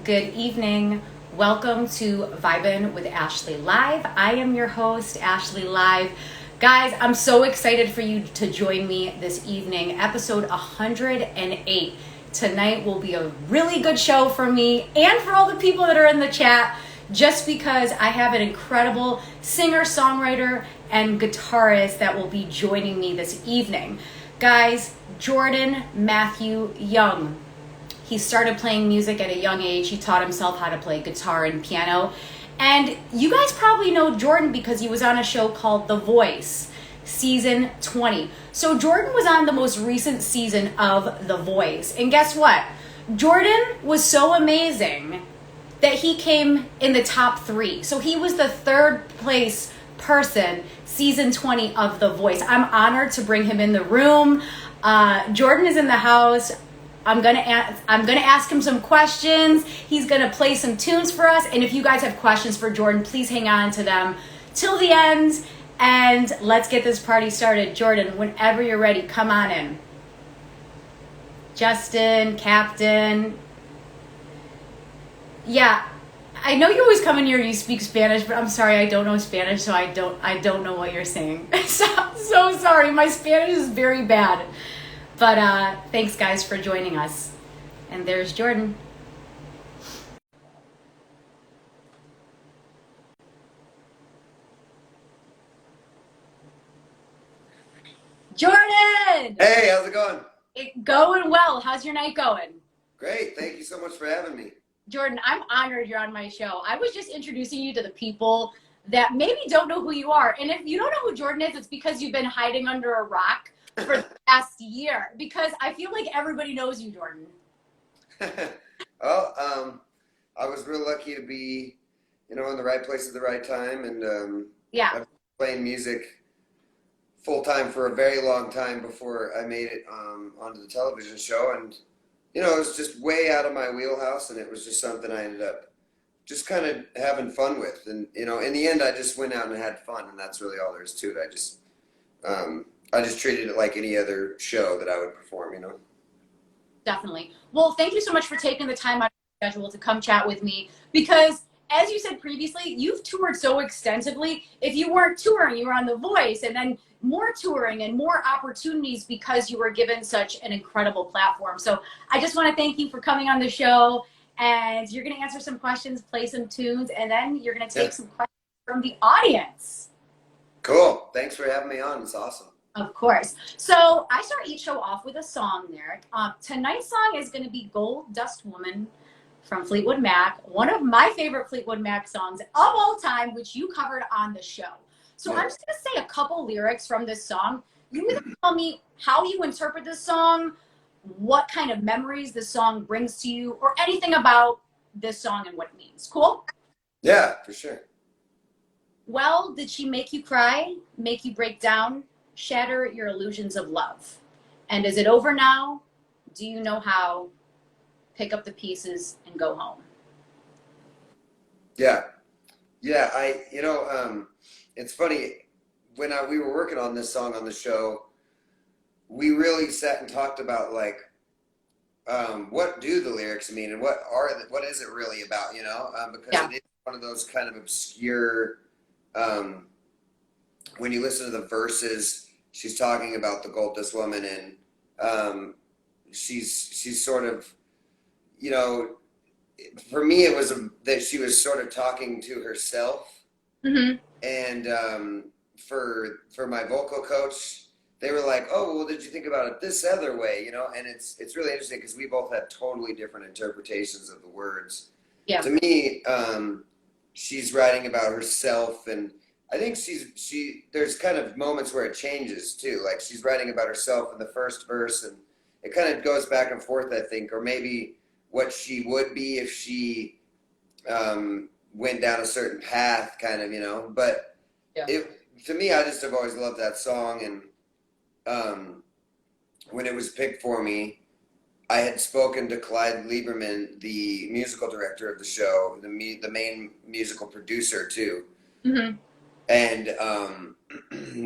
Good evening. Welcome to Vibin with Ashley Live. I am your host, Ashley Live. Guys, I'm so excited for you to join me this evening, episode 108. Tonight will be a really good show for me and for all the people that are in the chat, just because I have an incredible singer, songwriter, and guitarist that will be joining me this evening. Guys, Jordan Matthew Young. He started playing music at a young age. He taught himself how to play guitar and piano. And you guys probably know Jordan because he was on a show called The Voice, season 20. So Jordan was on the most recent season of The Voice. And guess what? Jordan was so amazing that he came in the top 3. So he was the third place person, season 20 of The Voice. I'm honored to bring him in the room. Jordan is in the house. I'm gonna ask him some questions. He's gonna play some tunes for us. And if you guys have questions for Jordan, please hang on to them till the end. And let's get this party started. Jordan, whenever you're ready, come on in. Justin, Captain. Yeah, I know you always come in here and you speak Spanish, but I'm sorry, I don't know Spanish, so I don't know what you're saying. So sorry, my Spanish is very bad. But thanks, guys, for joining us. And there's Jordan. Jordan! Hey, how's it going? Going well. How's your night going? Great. Thank you so much for having me. Jordan, I'm honored you're on my show. I was just introducing you to the people that maybe don't know who you are. And if you don't know who Jordan is, it's because you've been hiding under a rock for the past year, because I feel like everybody knows you, Jordan. Well, I was real lucky to be, in the right place at the right time, and Yeah. I've been playing music full time for a very long time before I made it onto the television show, and it was just way out of my wheelhouse, and it was just something I ended up just kind of having fun with, and in the end, I just went out and had fun, and that's really all there is to it. I just treated it like any other show that I would perform, Definitely. Well, thank you so much for taking the time out of your schedule to come chat with me, because as you said previously, you've toured so extensively. If you weren't touring, you were on The Voice, and then more touring and more opportunities because you were given such an incredible platform. So I just want to thank you for coming on the show, and you're going to answer some questions, play some tunes, and then you're going to take some questions from the audience. Cool. Thanks for having me on. It's awesome. Of course. So I start each show off with a song lyric. Tonight's song is going to be Gold Dust Woman from Fleetwood Mac, one of my favorite Fleetwood Mac songs of all time, which you covered on the show. So I'm just going to say a couple lyrics from this song. You either tell me how you interpret this song, what kind of memories this song brings to you, or anything about this song and what it means. Cool? Yeah, for sure. Well, did she make you cry, make you break down, shatter your illusions of love? And is it over now? Do you know how? Pick up the pieces and go home. Yeah. It's funny, when we were working on this song on the show, we really sat and talked about what do the lyrics mean and what is it really about, because it is one of those kind of obscure, when you listen to the verses, she's talking about the Gold Dust Woman, and she's sort of, for me it was that she was sort of talking to herself. Mm-hmm. And for my vocal coach, they were like, oh, well, did you think about it this other way, and it's really interesting because we both had totally different interpretations of the words. Yeah. To me, she's writing about herself, and I think there's kind of moments where it changes too. Like she's writing about herself in the first verse, and it kind of goes back and forth, I think, or maybe what she would be if she went down a certain path, kind of, but to me, I just have always loved that song. And when it was picked for me, I had spoken to Clyde Lieberman, the musical director of the show, the main musical producer too. Mm-hmm. And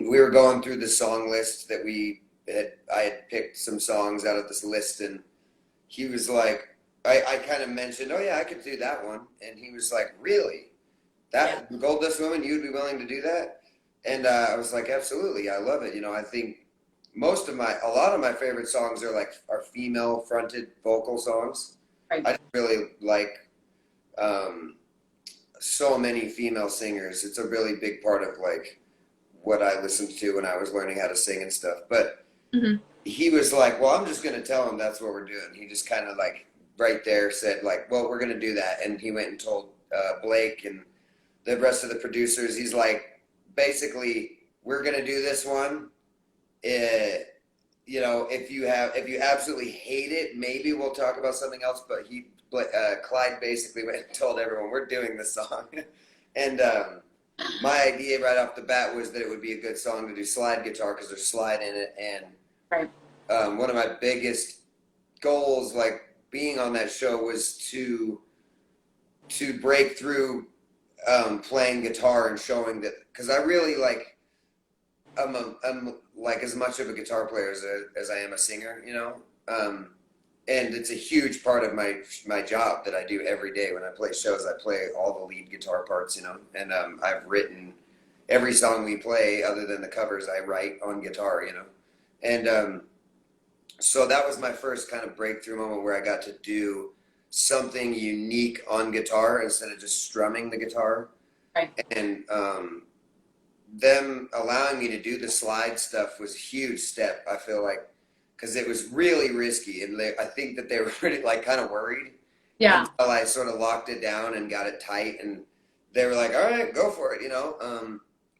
we were going through the song list that I had picked some songs out of this list, and he was like, I kind of mentioned, oh yeah, I could do that one, and he was like, really? That Gold Dust Woman, you'd be willing to do that? And I was like, absolutely, I love it. I think a lot of my favorite songs are female fronted vocal songs. Right. I really like so many female singers. It's a really big part of like what I listened to when I was learning how to sing and stuff. But he was like, well, I'm just going to tell him that's what we're doing. He just kind of like right there said like, well, we're going to do that. And he went and told Blake and the rest of the producers, he's like, basically, we're going to do this one. If you absolutely hate it, maybe we'll talk about something else. But Clyde basically went and told everyone, we're doing this song. And my idea right off the bat was that it would be a good song to do slide guitar because there's slide in it. And one of my biggest goals, like being on that show, was to break through playing guitar and showing that, because I really like, I'm like as much of a guitar player as I am a singer, and it's a huge part of my job that I do every day. When I play shows, I play all the lead guitar parts, and I've written every song we play other than the covers I write on guitar, and so that was my first kind of breakthrough moment where I got to do something unique on guitar instead of just strumming the guitar. Right. And them allowing me to do the slide stuff was a huge step, I feel like, because it was really risky, and I think that they were pretty like kind of worried. Yeah. Until I sort of locked it down and got it tight, and they were like, all right, go for it,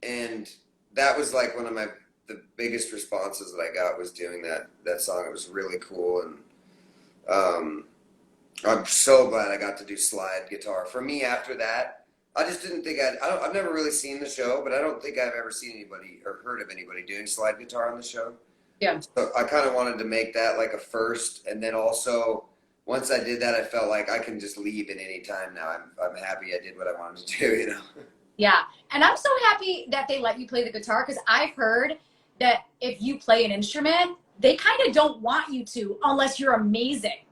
and that was like one of the biggest responses that I got was doing that song. It was really cool, and I'm so glad I got to do slide guitar. For me, after that, I just didn't think I've never really seen the show, but I don't think I've ever seen anybody or heard of anybody doing slide guitar on the show. Yeah. So I kind of wanted to make that like a first, and then also once I did that, I felt like I can just leave at any time now. I'm happy I did what I wanted to do, Yeah, and I'm so happy that they let you play the guitar, because I've heard that if you play an instrument, they kind of don't want you to unless you're amazing.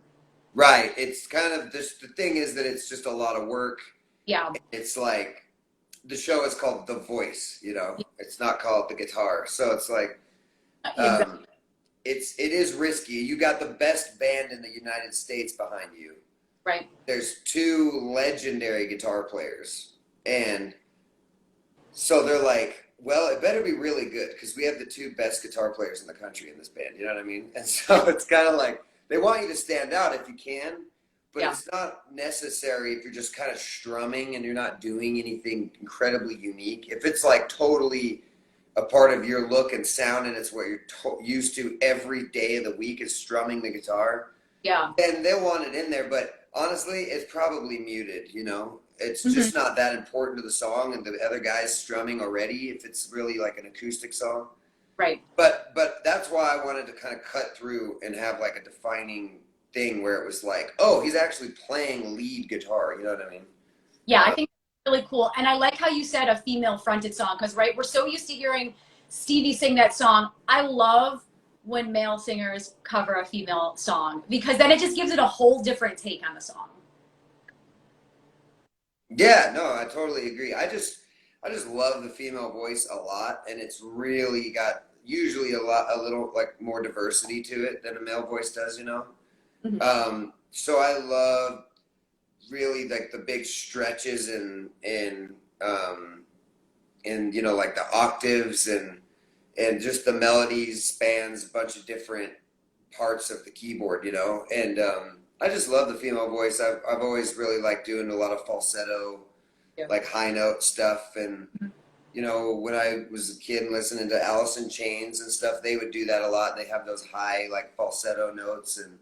Right. It's kind of just, the thing is that it's just a lot of work. Yeah. It's like the show is called The Voice, It's not called The Guitar. So it's like it is risky. You got the best band in the United States behind you. Right. There's two legendary guitar players, and so they're like, well, it better be really good because we have the two best guitar players in the country in this band. You know what I mean? And so it's kind of like they want you to stand out if you can, but it's not necessary if you're just kind of strumming and you're not doing anything incredibly unique. If it's like totally a part of your look and sound and it's what you're used to every day of the week is strumming the guitar, then they'll want it in there. But honestly, it's probably muted, It's just not that important to the song and the other guy's strumming already if it's really like an acoustic song. Right. But that's why I wanted to kind of cut through and have like a defining thing where it was like, oh, he's actually playing lead guitar. You know what I mean? Yeah, I think it's really cool. And I like how you said a female fronted song, because we're so used to hearing Stevie sing that song. I love when male singers cover a female song, because then it just gives it a whole different take on the song. Yeah, no, I totally agree. I just love the female voice a lot, and it's really got usually a little like more diversity to it than a male voice does, So I love really like the big stretches and like the octaves and just the melodies spans a bunch of different parts of the keyboard, and I just love the female voice. I've always really liked doing a lot of falsetto, like high note stuff. And, when I was a kid and listening to Alice in Chains and stuff, they would do that a lot. They have those high, like falsetto notes. And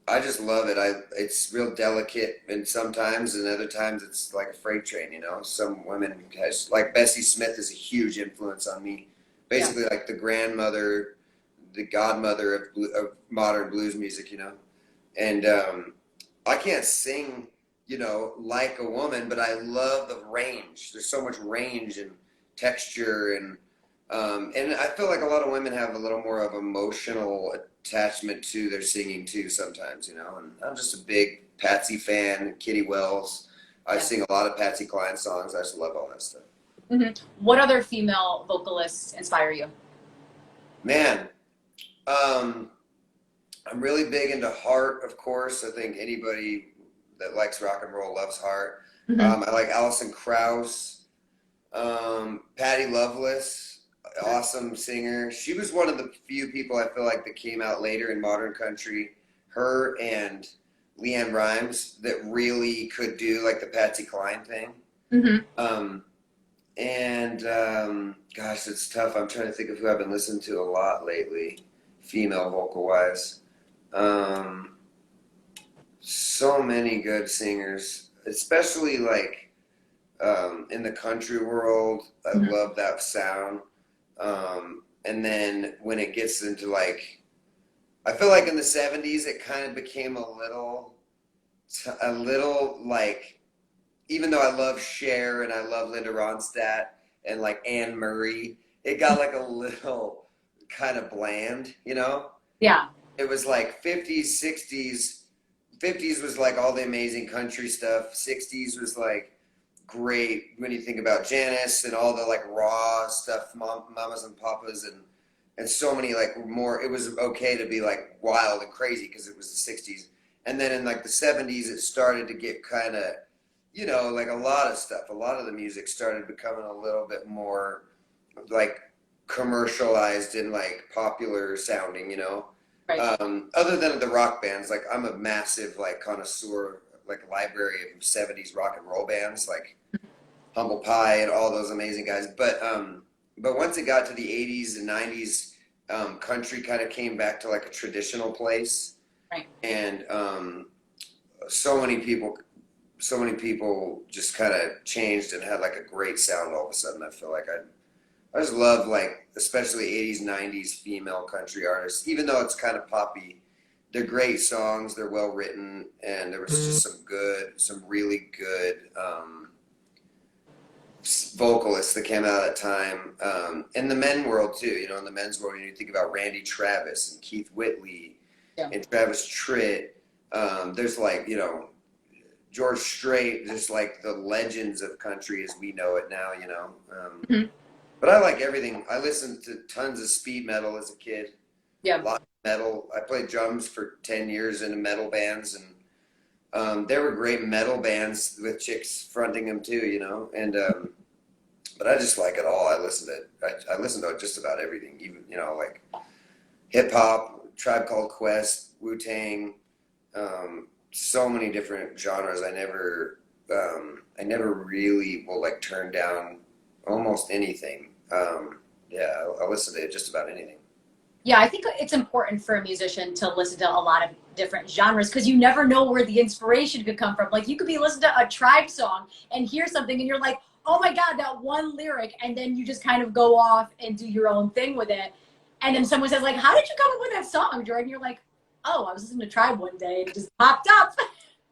I just love it. It's real delicate, and sometimes, and other times it's like a freight train, Some women, like Bessie Smith is a huge influence on me. Basically like the grandmother, the godmother of modern blues music, and I can't sing, like a woman, but I love the range. There's so much range and texture, and I feel like a lot of women have a little more of emotional attachment to their singing too sometimes, you know. And I'm just a big Patsy fan, Kitty Wells. I sing a lot of Patsy Cline songs. I just love all that stuff. What other female vocalists inspire you? Man, I'm really big into Heart, of course. I think anybody that likes rock and roll loves Heart. I like Alison Krauss, Patty Loveless, awesome singer. She was one of the few people I feel like that came out later in modern country. Her and Leanne Rimes that really could do like the Patsy Cline thing. Gosh, it's tough. I'm trying to think of who I've been listening to a lot lately, female vocal wise. So many good singers, especially like in the country world. I love that sound. And then when it gets into like, I feel like in the 70s it kind of became a little like, even though I love Cher and I love Linda Ronstadt and like Anne Murray, it got like a little kind of bland, you know? Yeah. It was like 50s, 60s. 50s was like all the amazing country stuff. 60s was like great when you think about Janice and all the like raw stuff, Mamas and Papas and so many like more. It was okay to be like wild and crazy because it was the 60s. And then in like the 70s, it started to get kind of, you know, like a lot of stuff. A lot of the music started becoming a little bit more like commercialized and like popular sounding, you know. Right. Other than the rock bands, like I'm a massive like connoisseur, like library of 70s rock and roll bands, like Humble Pie and all those amazing guys. But once it got to the 80s and 90s, country kind of came back to like a traditional place. Right. And so many people just kind of changed and had like a great sound all of a sudden. I feel like I just love like especially 80s, 90s female country artists, even though it's kind of poppy. They're great songs, they're well written, and there was just some really good vocalists that came out at that time. In the men world too, you know, in the men's world, you think about Randy Travis and Keith Whitley and Travis Tritt. There's like, you know, George Strait, just like the legends of country as we know it now, you know. But I like everything. I listened to tons of speed metal as a kid. Yeah. A lot of metal. I played drums for 10 years in metal bands, and there were great metal bands with chicks fronting them too, you know. And but I just like it all. I listen to just about everything, even, you know, like hip hop, Tribe Called Quest, Wu-Tang, so many different genres. I never really will like turn down almost anything. I listen to just about anything. Yeah, I think it's important for a musician to listen to a lot of different genres because you never know where the inspiration could come from. Like you could be listening to a Tribe song and hear something and you're like, oh my God, that one lyric. And then you just kind of go off and do your own thing with it. And then someone says like, how did you come up with that song, Jordan? You're like, oh, I was listening to Tribe one day and it just popped up.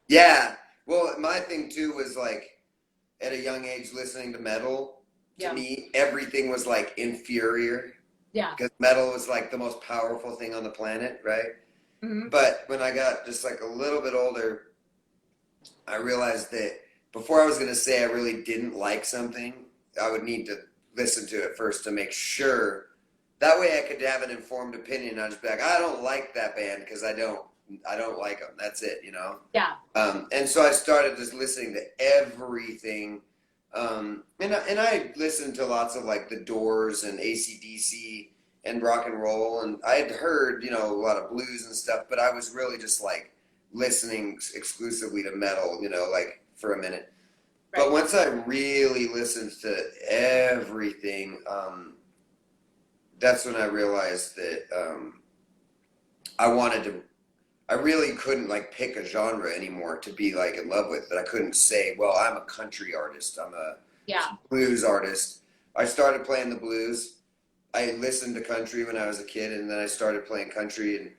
Yeah. Well, my thing too was like at a young age listening to metal. To me, everything was like inferior. Yeah. Because metal was like the most powerful thing on the planet, right? But when I got just like a little bit older, I realized that before I was going to say I really didn't like something, I would need to listen to it first to make sure. That way I could have an informed opinion. I'd just be like, I don't like that band because I don't like them. That's it, you know? Yeah. And so I started just listening to everything. And I listened to lots of like the Doors and AC/DC and rock and roll, and I had heard, you know, a lot of blues and stuff, but I was really just like listening exclusively to metal, you know, like for a minute. Right. But once I really listened to everything, that's when I realized that I really couldn't like pick a genre anymore to be like in love with. That I couldn't say, well, I'm a country artist, I'm a blues artist. I started playing the blues. I listened to country when I was a kid, and then I started playing country, and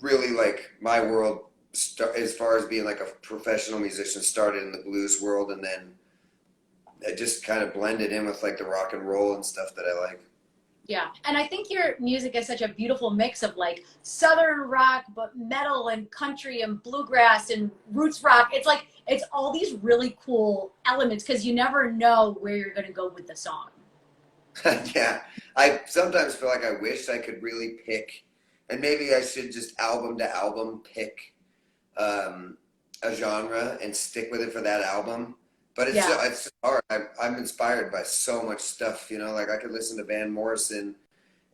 really like my world, as far as being like a professional musician, started in the blues world, and then it just kind of blended in with like the rock and roll and stuff that I like. Yeah. And I think your music is such a beautiful mix of like Southern rock, but metal and country and bluegrass and roots rock. It's like, it's all these really cool elements because you never know where you're going to go with the song. Yeah, I sometimes feel like I wish I could really pick, and maybe I should just album to album pick a genre and stick with it for that album. But Yeah. it's hard. I'm inspired by so much stuff, you know. Like I could listen to Van Morrison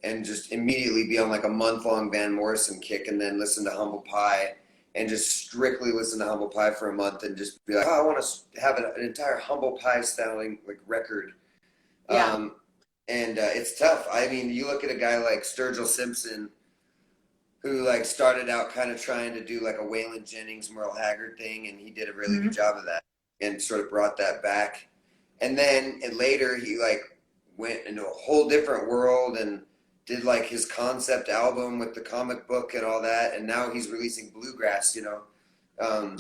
and just immediately be on like a month-long Van Morrison kick, and then listen to Humble Pie and just strictly listen to Humble Pie for a month and just be like, oh, I want to have an entire Humble Pie styling like record. Yeah. Um, and it's tough. I mean, you look at a guy like Sturgill Simpson, who like started out kind of trying to do like a Waylon Jennings, Merle Haggard thing, and he did a really Mm-hmm. good job of that and sort of brought that back. And then and later he like went into a whole different world and did like his concept album with the comic book and all that, and now he's releasing bluegrass. You know, um,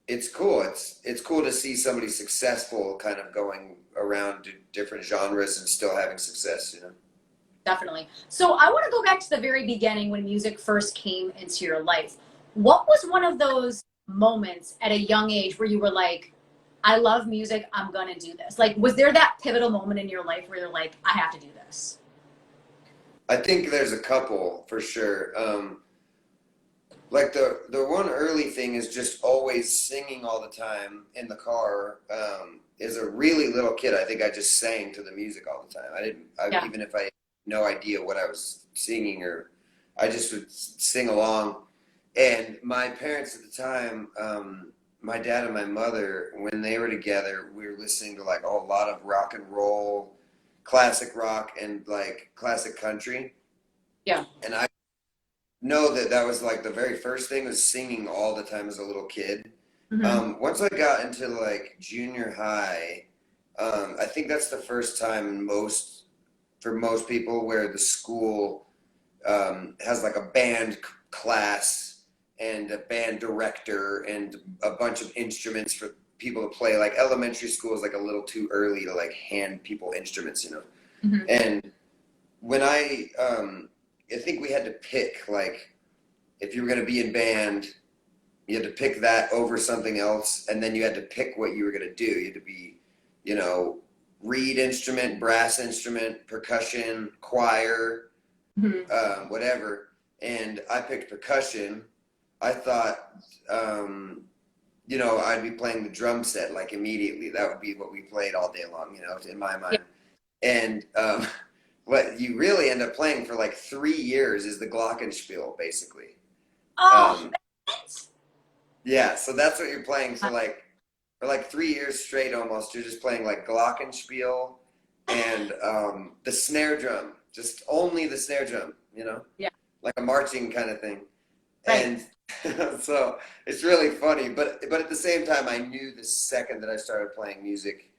it's cool. It's cool to see somebody successful kind of going around to different genres and still having success. You know. Definitely. So I want to go back to the very beginning when music first came into your life. What was one of those moments at a young age where you were like, I love music, I'm going to do this? Like, was there that pivotal moment in your life where you're like, I have to do this? I think there's a couple for sure. Like the one early thing is just always singing all the time in the car. As a really little kid, I think I just sang to the music all the time. Yeah. Even if I had no idea what I was singing, or I just would sing along. And my parents at the time, my dad and my mother, when they were together, we were listening to like a lot of rock and roll, classic rock, and like classic country. Yeah. And I know that that was like the very first thing was singing all the time as a little kid. Mm-hmm. Once I got into like junior high, I think that's the first time for most people where the school has like a band class and a band director and a bunch of instruments for people to play. Like elementary school is like a little too early to like hand people instruments, you know. Mm-hmm. And when I think we had to pick like if you were going to be in band, you had to pick that over something else, and then you had to pick what you were going to do. You had to be, you know, reed instrument, brass instrument, percussion, choir, whatever. And I picked percussion. I thought, you know, I'd be playing the drum set like immediately. That would be what we played all day long, you know, in my mind. Yeah. And what you really end up playing for like 3 years is the glockenspiel, basically. Oh, Yeah, so that's what you're playing for like 3 years straight almost. You're just playing like glockenspiel and the snare drum, just only the snare drum, you know, yeah. like a marching kind of thing. Right. And so it's really funny, but at the same time, I knew the second that I started playing music,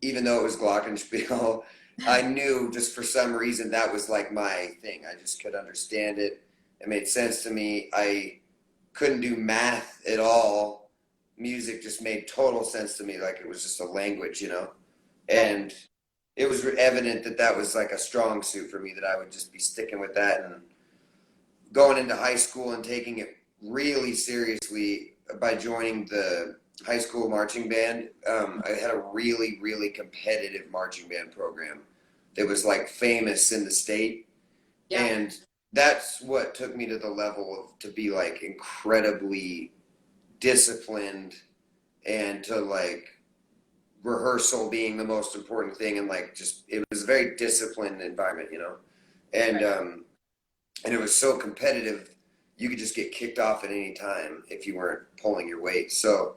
even though it was glockenspiel, I knew just for some reason that was like my thing. I just could understand it. It made sense to me. I couldn't do math at all. Music just made total sense to me, like it was just a language, you know. And it was evident that that was like a strong suit for me, that I would just be sticking with that. And going into high school and taking it really seriously by joining the high school marching band. I had a really, really competitive marching band program that was like famous in the state. Yeah. And that's what took me to the level of to be like incredibly disciplined, and to like rehearsal being the most important thing, and like just it was a very disciplined environment, you know. And and it was so competitive, you could just get kicked off at any time if you weren't pulling your weight. So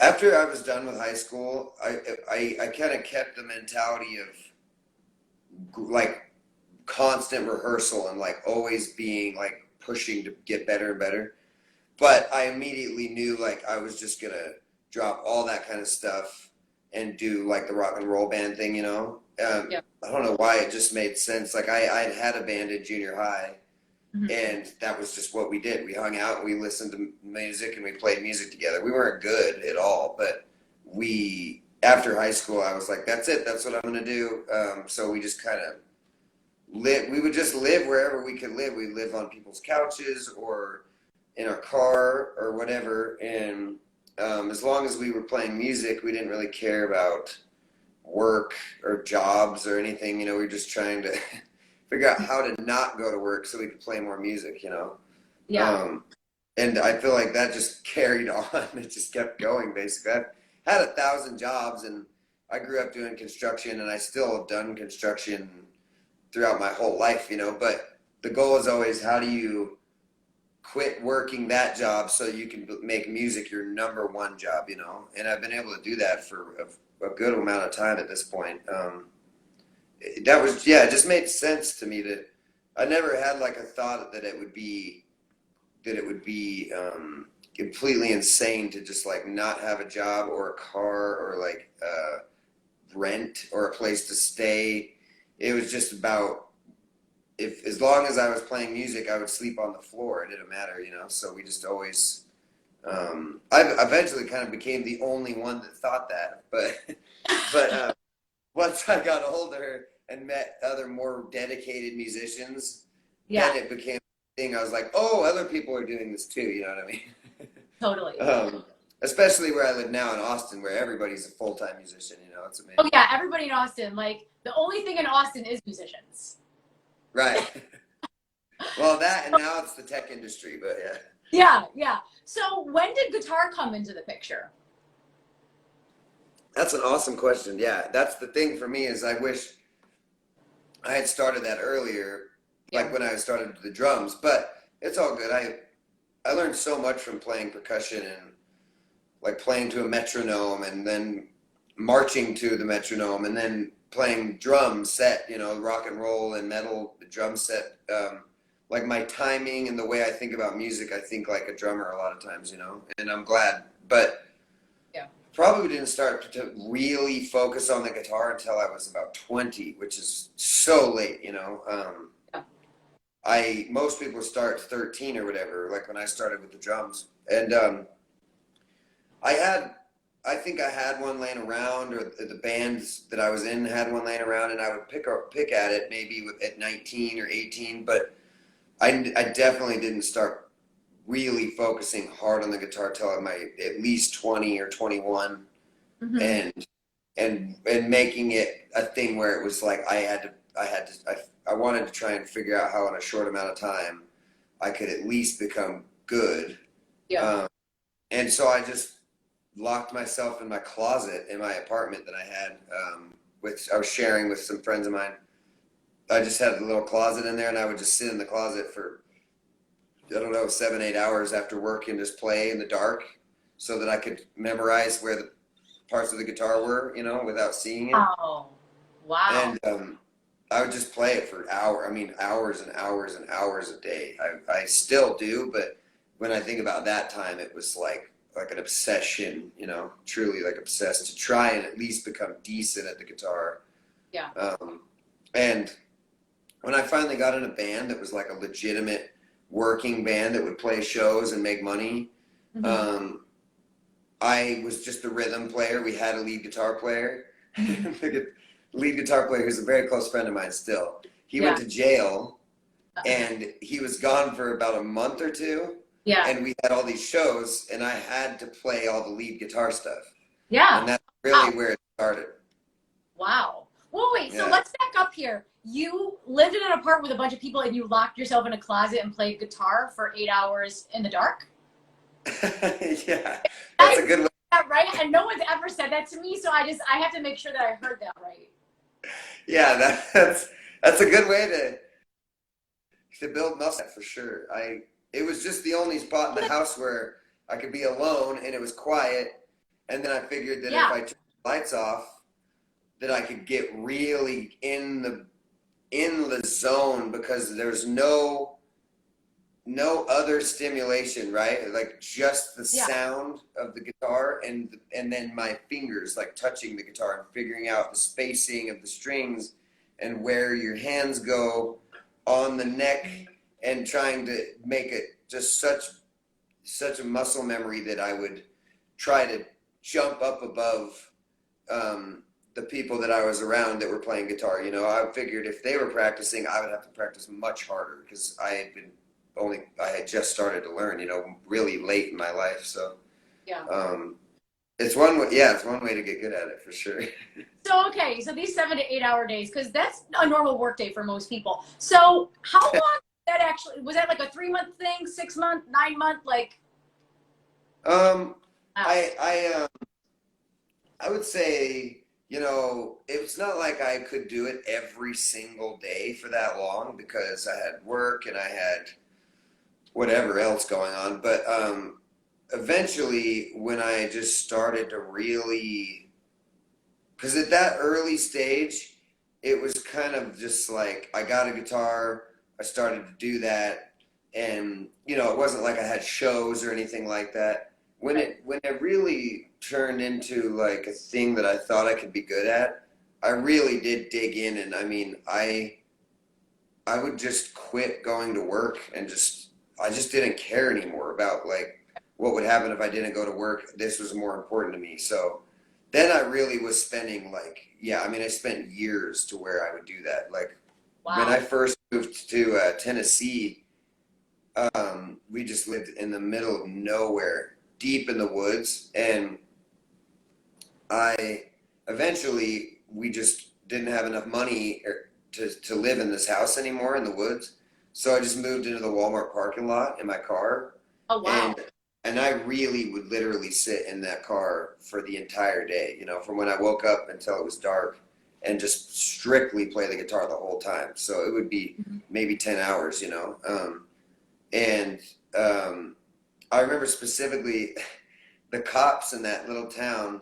after I was done with high school, I kind of kept the mentality of like constant rehearsal and like always being like pushing to get better and better. But I immediately knew like I was just gonna drop all that kind of stuff and do like the rock and roll band thing, you know. Yeah. I don't know why it just made sense. Like I had a band in junior high, and that was just what we did. We hung out, we listened to music, and we played music together. We weren't good at all, but we after high school, I was like, that's it. That's what I'm going to do. So we just kind of we would just live wherever we could live. We'd live on people's couches or in our car or whatever. And as long as we were playing music, we didn't really care about work or jobs or anything. You know, we were just trying to figure out how to not go to work so we could play more music, you know? Yeah. And I feel like that just carried on. It just kept going, basically. I've had 1,000 jobs, and I grew up doing construction, and I still have done construction throughout my whole life, you know? But the goal is always, how do you quit working that job so you can make music your number one job, you know? And I've been able to do that for a good amount of time at this point. That was, yeah, it just made sense to me that I never had like a thought that it would be completely insane to just like not have a job or a car or like rent or a place to stay. It was just about, if as long as I was playing music, I would sleep on the floor. It didn't matter, you know. So we just always. I eventually kind of became the only one that thought that, but once I got older and met other more dedicated musicians, then it became a thing. I was like, oh, other people are doing this too. You know what I mean? Totally. Especially where I live now in Austin, where everybody's a full-time musician. You know, it's amazing. Oh yeah, everybody in Austin. Like the only thing in Austin is musicians. Right. Well, that, and now it's the tech industry, but yeah. Yeah, yeah. So when did guitar come into the picture? That's an awesome question. Yeah, that's the thing for me, is I wish I had started that earlier, like when I started the drums, but it's all good. I learned so much from playing percussion and like playing to a metronome and then marching to the metronome and then playing drum set, you know, rock and roll and metal drum set. Like my timing and the way I think about music, I think like a drummer a lot of times, you know, and I'm glad. But probably didn't start to really focus on the guitar until I was about 20, which is so late, you know. Most people start 13 or whatever, like when I started with the drums. And I think I had one laying around, or the bands that I was in had one laying around, and I would pick at it maybe at 19 or 18, but I definitely didn't start really focusing hard on the guitar till I'm at least 20 or 21, and making it a thing where it was like I wanted to try and figure out how in a short amount of time I could at least become good. And so I just locked myself in my closet in my apartment that I had, which I was sharing with some friends of mine. I just had a little closet in there, and I would just sit in the closet for, I don't know, 7-8 hours after work and just play in the dark so that I could memorize where the parts of the guitar were, you know, without seeing it. Oh, wow. And I would just play it for hours and hours and hours a day. I still do, but when I think about that time, it was like an obsession, you know, truly like obsessed to try and at least become decent at the guitar. And when I finally got in a band that was like a legitimate working band that would play shows and make money, I was just a rhythm player. We had a lead guitar player, lead guitar player who's a very close friend of mine still. He went to jail, and he was gone for about a month or two. And we had all these shows, and I had to play all the lead guitar stuff. And that's really where it started. Wow. Well, wait, so let's back up here. You lived in an apartment with a bunch of people, and you locked yourself in a closet and played guitar for 8 hours in the dark? Yeah, that's a good way. Right? And no one's ever said that to me, so I have to make sure that I heard that right. Yeah, that's a good way to build muscle for sure. It was just the only spot in the house where I could be alone and it was quiet. And then I figured that if I turned the lights off, that I could get really in the zone, because there's no other stimulation, right? Like just the sound of the guitar and then my fingers like touching the guitar and figuring out the spacing of the strings and where your hands go on the neck, and trying to make it just such a muscle memory that I would try to jump up above the people that I was around that were playing guitar. You know, I figured if they were practicing, I would have to practice much harder because I had just started to learn, you know, really late in my life. So Yeah. it's one way, yeah, it's one way to get good at it for sure. So, okay, so these 7 to 8 hour days, because that's a normal work day for most people. So how long that actually, was that like a 3-month thing, 6-month, 9-month, like? I would say, you know, it's not like I could do it every single day for that long because I had work and I had whatever else going on. But eventually, when I just started to really, because at that early stage, it was kind of just like I got a guitar, I started to do that, and you know, it wasn't like I had shows or anything like that. When it really turned into like a thing that I thought I could be good at, I really did dig in, and I mean, I would just quit going to work and I just didn't care anymore about like what would happen if I didn't go to work. This was more important to me. So then I really was spending like, yeah, I mean, I spent years to where I would do that. Like when I first moved to Tennessee, we just lived in the middle of nowhere, deep in the woods. And we just didn't have enough money to live in this house anymore in the woods. So I just moved into the Walmart parking lot in my car. Oh, wow. And I really would literally sit in that car for the entire day, you know, from when I woke up until it was dark, and just strictly play the guitar the whole time. So it would be maybe 10 hours, you know. I remember specifically the cops in that little town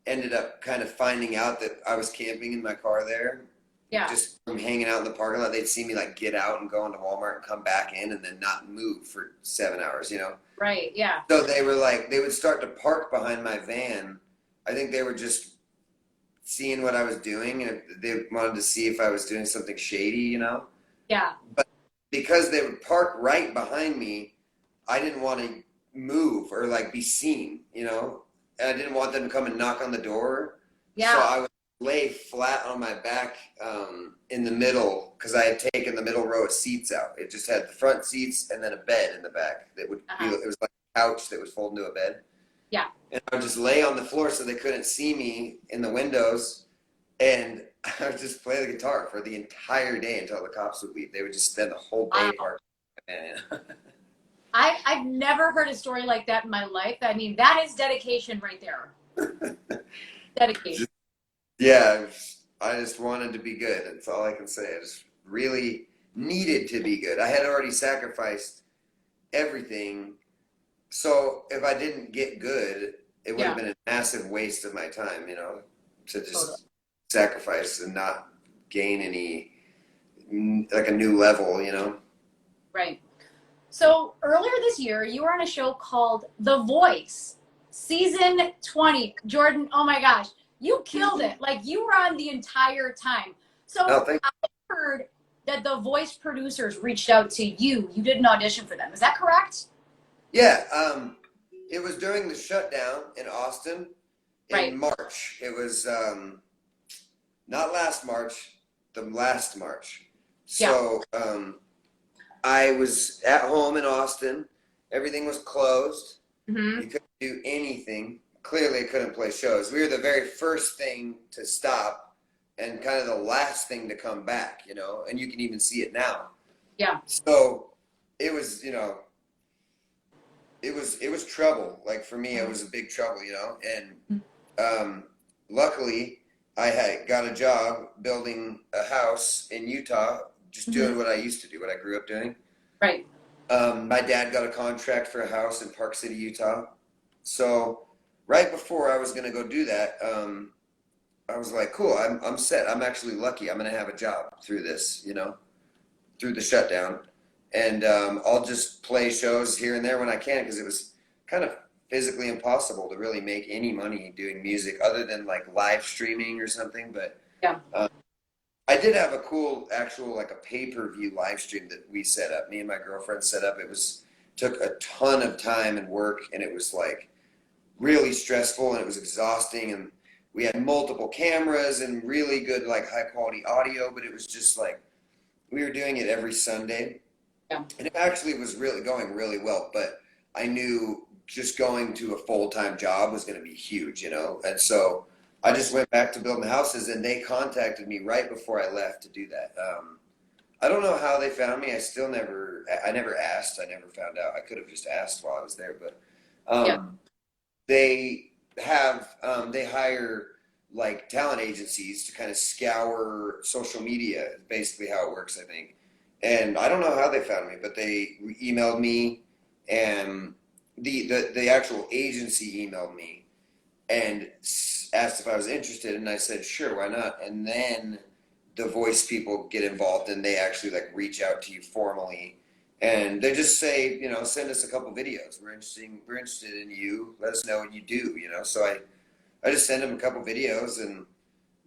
ended up kind of finding out that I was camping in my car there. Yeah. Just from hanging out in the parking lot, they'd see me like get out and go into Walmart and come back in and then not move for 7 hours, you know? Right, yeah. So they were like, they would start to park behind my van. I think they were just seeing what I was doing, and they wanted to see if I was doing something shady, you know? Yeah. But because they would park right behind me, I didn't want to move or like be seen, you know? And I didn't want them to come and knock on the door. Yeah. So I would lay flat on my back in the middle, because I had taken the middle row of seats out. It just had the front seats and then a bed in the back that would it was like a couch that was folded into a bed. Yeah. And I would just lay on the floor so they couldn't see me in the windows, and I would just play the guitar for the entire day until the cops would leave. They would just spend the whole day parking. I've never heard a story like that in my life. I mean, that is dedication right there. Dedication. Yeah, I just wanted to be good. That's all I can say. I just really needed to be good. I had already sacrificed everything. So if I didn't get good, it would have been a massive waste of my time, you know, to just sacrifice and not gain any, like a new level, you know? Right. So earlier this year, you were on a show called The Voice, season 20. Jordan, oh my gosh. You killed it. Like, you were on the entire time. So I heard that the Voice producers reached out to you. You did an audition for them. Is that correct? Yeah. It was during the shutdown in Austin in March. It was not last March, the last March. So I was at home in Austin. Everything was closed. You couldn't do anything. Clearly, I couldn't play shows. We were the very first thing to stop and kind of the last thing to come back, you know, and you can even see it now. Yeah. So it was, you know, it was trouble. Like for me, it was a big trouble, you know, and luckily I had got a job building a house in Utah, just doing what I used to do, what I grew up doing. Right. My dad got a contract for a house in Park City, Utah. So right before I was going to go do that, I was like, cool, I'm set. I'm actually lucky. I'm going to have a job through this, you know, through the shutdown. And I'll just play shows here and there when I can, because it was kind of physically impossible to really make any money doing music other than like live streaming or something. But I did have a cool actual, like a pay-per-view live stream that we set up. Me and my girlfriend set up. Took a ton of time and work, and it was like really stressful, and it was exhausting, and we had multiple cameras and really good, like, high quality audio, but it was just like, we were doing it every Sunday. Yeah. And it actually was really going really well, but I knew just going to a full-time job was going to be huge, you know? And so I just went back to building houses, and they contacted me right before I left to do that. I don't know how they found me. I never asked. I never found out. I could have just asked while I was there, but they hire like talent agencies to kind of scour social media, basically how it works, I think. And I don't know how they found me, but they emailed me, and the actual agency emailed me and asked if I was interested, and I said, sure, why not? And then the voice people get involved, and they actually like reach out to you formally, and they just say, you know, send us a couple videos. We're interested in you. Let us know what you do, you know? So I just sent them a couple videos, and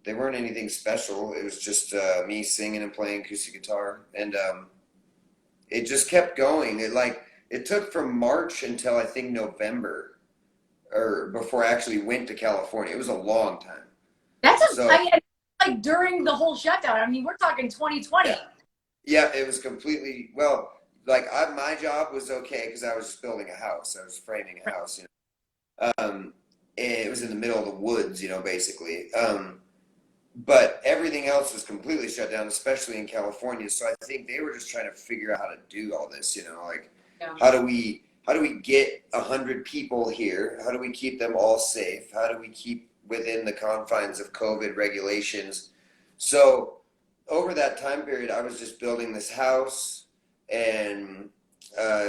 they weren't anything special. It was just me singing and playing acoustic guitar, and it just kept going. It took from March until I think November, or before I actually went to California. It was a long time. Like during the whole shutdown. I mean, we're talking 2020. Yeah, it was completely, well, like my job was okay because I was just building a house. I was framing a house, you know. It was in the middle of the woods, you know, basically. But everything else was completely shut down, especially in California. So I think they were just trying to figure out how to do all this, you know, like how do we get 100 people here? How do we keep them all safe? How do we keep within the confines of COVID regulations? So over that time period, I was just building this house and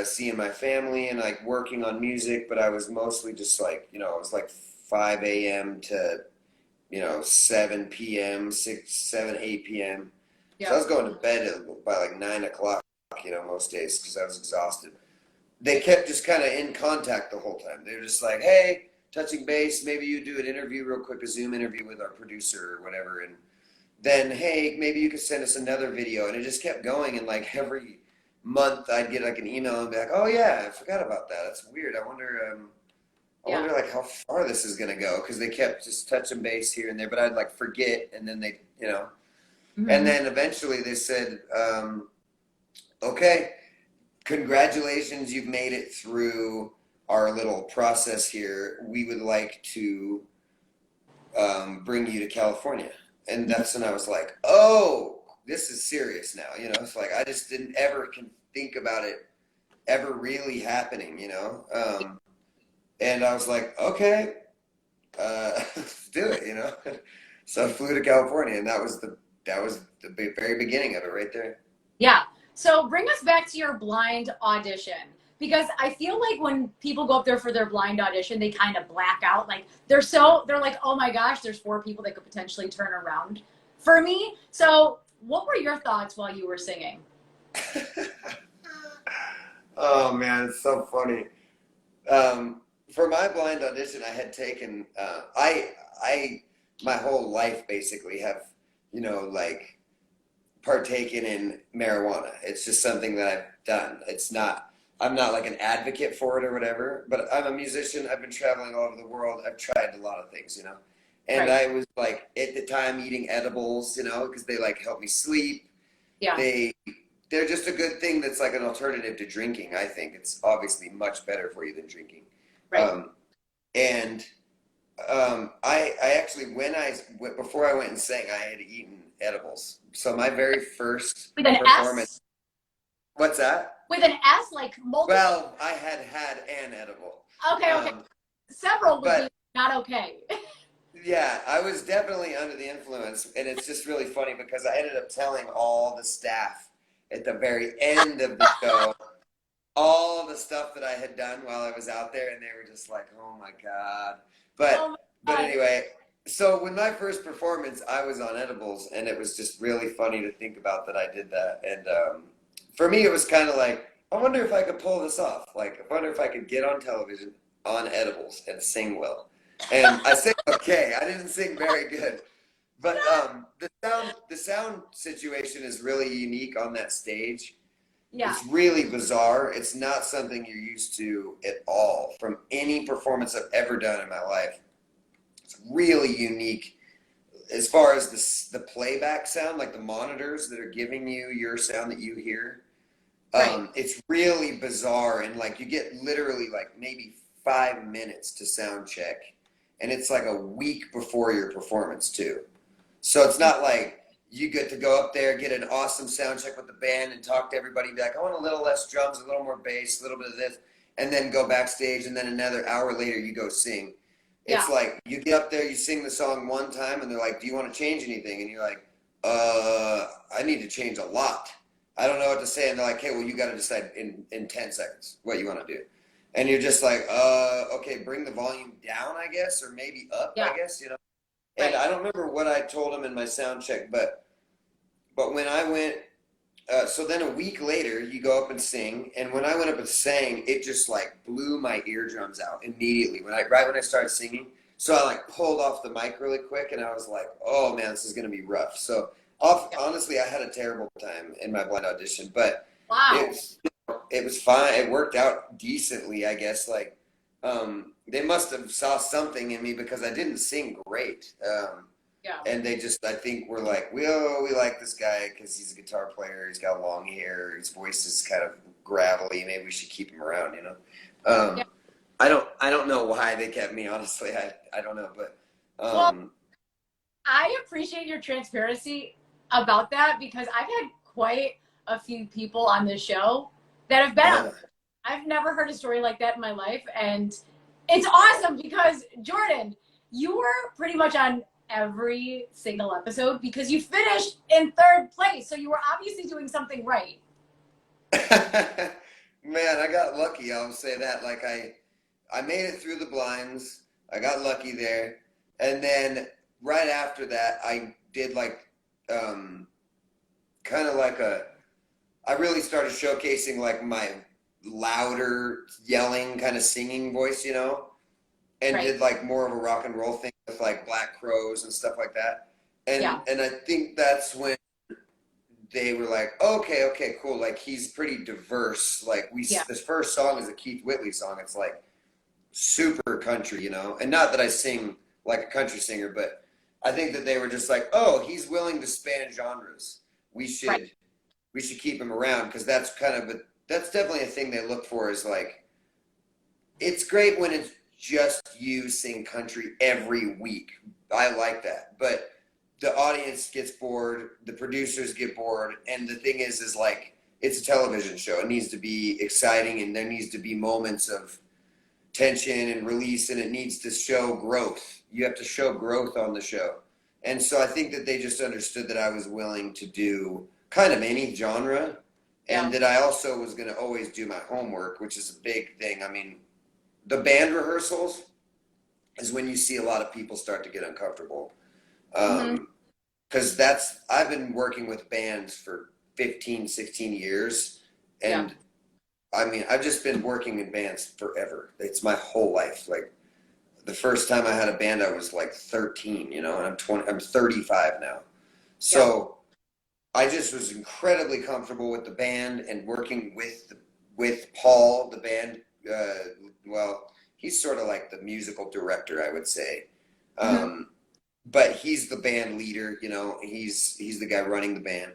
seeing my family and like working on music, but I was mostly just like, you know, it was like 5 a.m. to, you know, 7 p.m., 8 p.m. Yeah. So I was going to bed by like 9 o'clock, you know, most days because I was exhausted. They kept just kind of in contact the whole time. They were just like, hey, touching base, maybe you do an interview real quick, a Zoom interview with our producer or whatever. And then, hey, maybe you could send us another video. And it just kept going. And like every month I'd get like an email and be like, oh yeah, I forgot about that. That's weird. I wonder like how far this is going to go. Cause they kept just touching base here and there, but I'd like forget. And then they, you know, and then eventually they said, okay, congratulations. You've made it through our little process here. We would like to bring you to California. And that's when I was like, oh, this is serious now. You know, it's like, I just didn't ever think about it ever really happening, you know? And I was like, okay, let's do it, you know? So I flew to California, and that was the very beginning of it right there. Yeah. So bring us back to your blind audition, because I feel like when people go up there for their blind audition, they kind of black out. Like they're like, oh my gosh, there's 4 people that could potentially turn around for me. So what were your thoughts while you were singing? Oh man, it's so funny. For my blind audition, I had taken, my whole life basically have, you know, like partaken in marijuana. It's just something that I've done. I'm not like an advocate for it or whatever, but I'm a musician. I've been traveling all over the world. I've tried a lot of things, you know, and I was like at the time eating edibles, you know, because they like help me sleep. Yeah. They're just a good thing that's like an alternative to drinking. I think it's obviously much better for you than drinking. Right. I actually, before I went and sang, I had eaten edibles. So my very first performance. What's that? With an S, like multiple? Well, I had an edible. Okay. Several would be not okay. Yeah, I was definitely under the influence, and it's just really funny because I ended up telling all the staff at the very end of the show all the stuff that I had done while I was out there, and they were just like, oh my God. But anyway, so with my first performance, I was on edibles, and it was just really funny to think about that I did that. And for me, it was kind of like, I wonder if I could pull this off. Like, I wonder if I could get on television on edibles and sing well. And I sang okay. I didn't sing very good. But the sound situation is really unique on that stage. Yeah. It's really bizarre. It's not something you're used to at all from any performance I've ever done in my life. It's really unique as far as the playback sound, like the monitors that are giving you your sound that you hear. Right. It's really bizarre, and like you get literally like maybe 5 minutes to sound check, and it's like a week before your performance too. So it's not like you get to go up there, get an awesome sound check with the band and talk to everybody, be like, I want a little less drums, a little more bass, a little bit of this, and then go backstage, and then another hour later you go sing. It's like you get up there, you sing the song one time, and they're like, do you want to change anything? And you're like, I need to change a lot. I don't know what to say. And they're like, hey, well, you got to decide in 10 seconds what you want to do. And you're just like, okay, bring the volume down, I guess, or maybe up, I guess, you know. And I don't remember what I told him in my sound check, but when I went, so then a week later, you go up and sing. And when I went up and sang, it just like blew my eardrums out immediately right when I started singing. So I like pulled off the mic really quick, and I was like, oh man, this is going to be rough. So honestly, I had a terrible time in my blind audition, but it was fine. It worked out decently, I guess. Like, they must have saw something in me because I didn't sing great. And they just, I think, were like, we like this guy because he's a guitar player. He's got long hair. His voice is kind of gravelly. Maybe we should keep him around, you know? I don't know why they kept me, honestly. I don't know, but. Well, I appreciate your transparency about that, because I've had quite a few people on this show that have been I've never heard a story like that in my life, and it's awesome because, Jordan, you were pretty much on every single episode because you finished in 3rd place, so you were obviously doing something right. Man, I got lucky, I'll say that. Like, I made it through the blinds. I got lucky there. And then right after that, I did like kind of like I really started showcasing like my louder yelling kind of singing voice, you know, and did like more of a rock and roll thing with like Black Crowes and stuff like that. And I think that's when they were like, okay, cool. Like, he's pretty diverse. Like, this first song is a Keith Whitley song. It's like super country, you know, and not that I sing like a country singer, but I think that they were just like, oh, he's willing to span genres. We should keep him around, because that's that's definitely a thing they look for, is like, it's great when it's just you sing country every week. I like that. But the audience gets bored, the producers get bored, and the thing is like, it's a television show. It needs to be exciting, and there needs to be moments of tension and release, and it needs to show growth. You have to show growth on the show. And so I think that they just understood that I was willing to do kind of any genre, and that I also was going to always do my homework, which is a big thing. I mean, the band rehearsals is when you see a lot of people start to get uncomfortable. Because I've been working with bands for 15, 16 years. And I mean, I've just been working in bands forever. It's my whole life. Like, the first time I had a band, I was like 13, you know, and I'm 35 now. So I just was incredibly comfortable with the band and working with Paul, the band. Well, he's sort of like the musical director, I would say. But he's the band leader, you know, he's the guy running the band.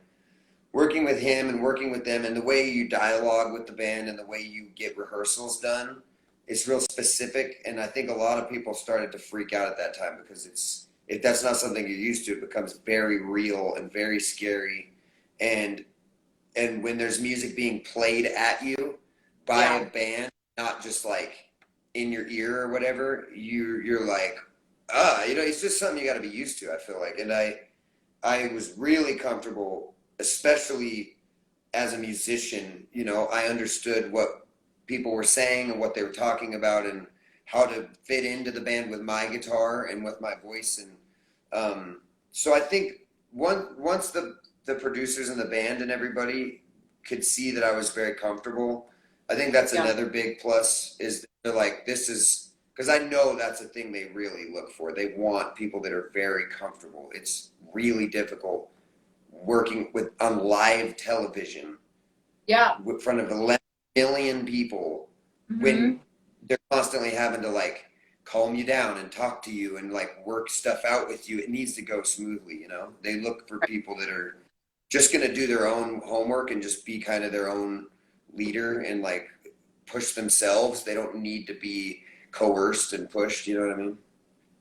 Working with him and working with them, and the way you dialogue with the band and the way you get rehearsals done, it's real specific. And I think a lot of people started to freak out at that time, because if that's not something you're used to, it becomes very real and very scary. And when there's music being played at you by a band, not just like in your ear or whatever, you're like, you know, it's just something you got to be used to, I feel like. And I was really comfortable, especially as a musician. You know, I understood what people were saying and what they were talking about, and how to fit into the band with my guitar and with my voice. And so I think once the producers and the band and everybody could see that I was very comfortable, I think that's another big plus, is they're like, this is, because I know that's a thing they really look for. They want people that are very comfortable. It's really difficult working on live television in front of 11 million people when they're constantly having to like calm you down and talk to you and like work stuff out with you. It needs to go smoothly, you know. They look for people that are just going to do their own homework and just be kind of their own leader and like push themselves. They don't need to be coerced and pushed, you know what I mean?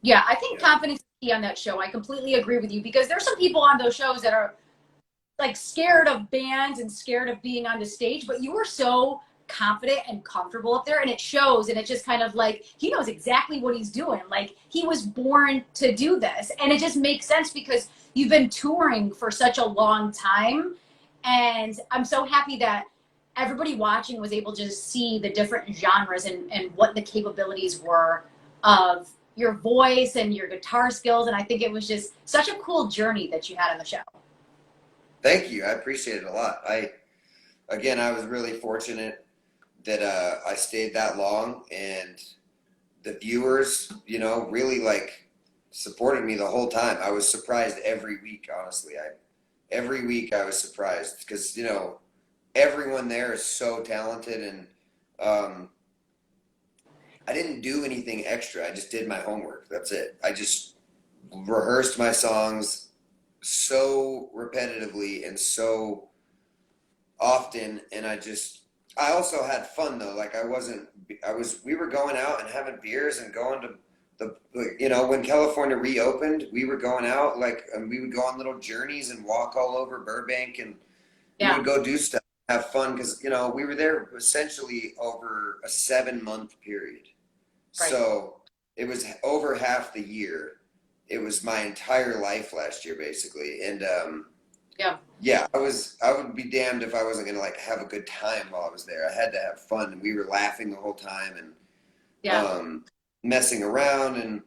Yeah, I think confidence is key on that show. I completely agree with you, because there's some people on those shows that are like scared of bands and scared of being on the stage, but you were so confident and comfortable up there, and it shows. And it's just kind of like he knows exactly what he's doing. Like he was born to do this, and it just makes sense because you've been touring for such a long time. And I'm so happy that everybody watching was able to just see the different genres and what the capabilities were of your voice and your guitar skills. And I think it was just such a cool journey that you had on the show. Thank you. I appreciate it a lot. I was really fortunate that I stayed that long, and the viewers, you know, really like supported me the whole time. I was surprised every week, honestly. Every week I was surprised because, you know, everyone there is so talented, and I didn't do anything extra. I just did my homework. That's it. I just rehearsed my songs so repetitively and so often, and I also had fun though. Like we were going out and having beers and going to you know, when California reopened, we were going out and we would go on little journeys and walk all over Burbank, and we would go do stuff, have fun, because, you know, we were there essentially over a 7-month period. Right. So it was over half the year. It was my entire life last year, basically. And I would be damned if I wasn't gonna like have a good time while I was there. I had to have fun, and we were laughing the whole time and messing around, and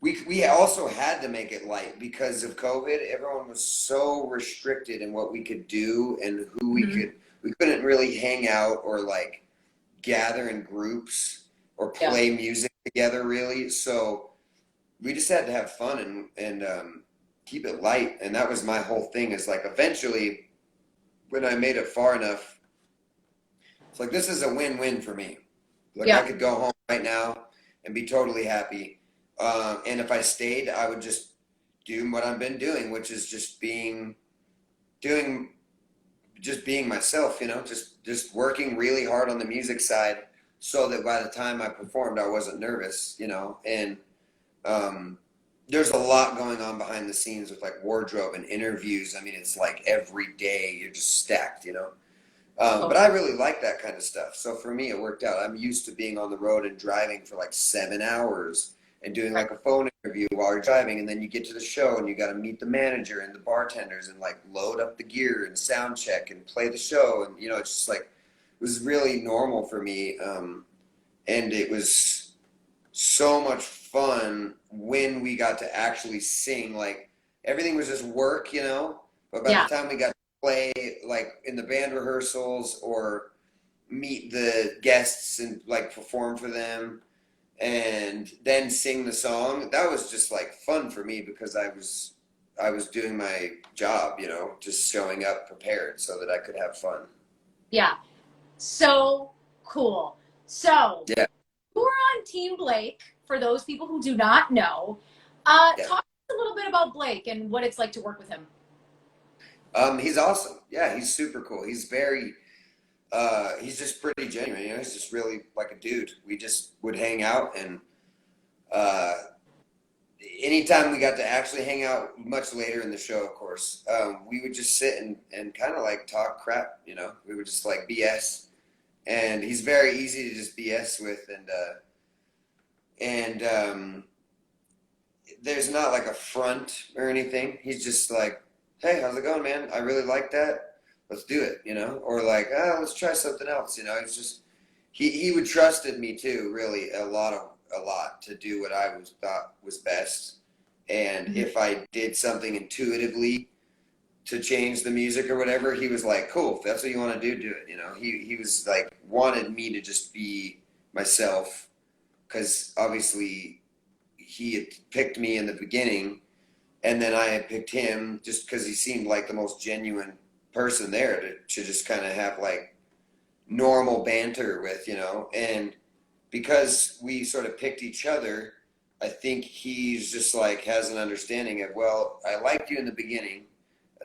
we also had to make it light because of COVID. Everyone was so restricted in what we could do and who we couldn't really hang out or like gather in groups or play music together really. So we just had to have fun and keep it light. And that was my whole thing, is like eventually when I made it far enough, it's like, this is a win-win for me. Like I could go home right now and be totally happy. And if I stayed, I would just do what I've been doing, which is just being myself, you know, just working really hard on the music side so that by the time I performed, I wasn't nervous, you know. And there's a lot going on behind the scenes with like wardrobe and interviews. I mean, it's like every day you're just stacked, you know. But I really like that kind of stuff. So for me, it worked out. I'm used to being on the road and driving for like 7 hours and doing like a phone interview while you're driving. And then you get to the show and you got to meet the manager and the bartenders and like load up the gear and sound check and play the show. And, you know, it's just like, it was really normal for me. And it was so much fun when we got to actually sing. Like everything was just work, you know, but by the time we got to play like in the band rehearsals or meet the guests and like perform for them and then sing the song, that was just like fun for me because I was doing my job, you know, just showing up prepared so that I could have fun. Yeah. So cool. So you were on Team Blake, for those people who do not know. Talk a little bit about Blake and what it's like to work with him. He's awesome. Yeah, he's super cool. He's very, he's just pretty genuine. You know, he's just really like a dude. We just would hang out, and anytime we got to actually hang out, much later in the show, of course, we would just sit and kind of like talk crap. You know, we would just like BS, and he's very easy to just BS with, and there's not like a front or anything. He's just like, hey, how's it going, man? I really like that. Let's do it, you know? Or like, let's try something else, you know? It's just, he would trusted me too, really, a lot to do what I thought was best. And if I did something intuitively to change the music or whatever, he was like, cool, if that's what you want to do it, you know? He was like, wanted me to just be myself, because obviously he had picked me in the beginning. And then I had picked him just because he seemed like the most genuine person there to just kind of have like normal banter with, you know. And because we sort of picked each other, I think he's just like has an understanding of, well, I liked you in the beginning,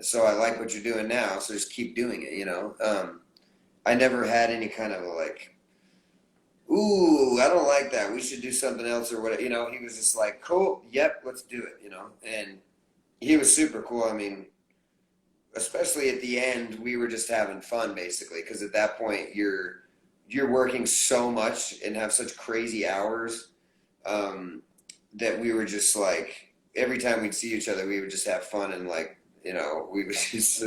so I like what you're doing now, so just keep doing it, you know. I never had any kind of like, ooh, I don't like that, we should do something else or whatever, you know. He was just like, cool, yep, let's do it, you know. And he was super cool. I mean, especially at the end, we were just having fun basically, because at that point you're working so much and have such crazy hours, that we were just like, every time we'd see each other, we would just have fun, and like, you know, we would just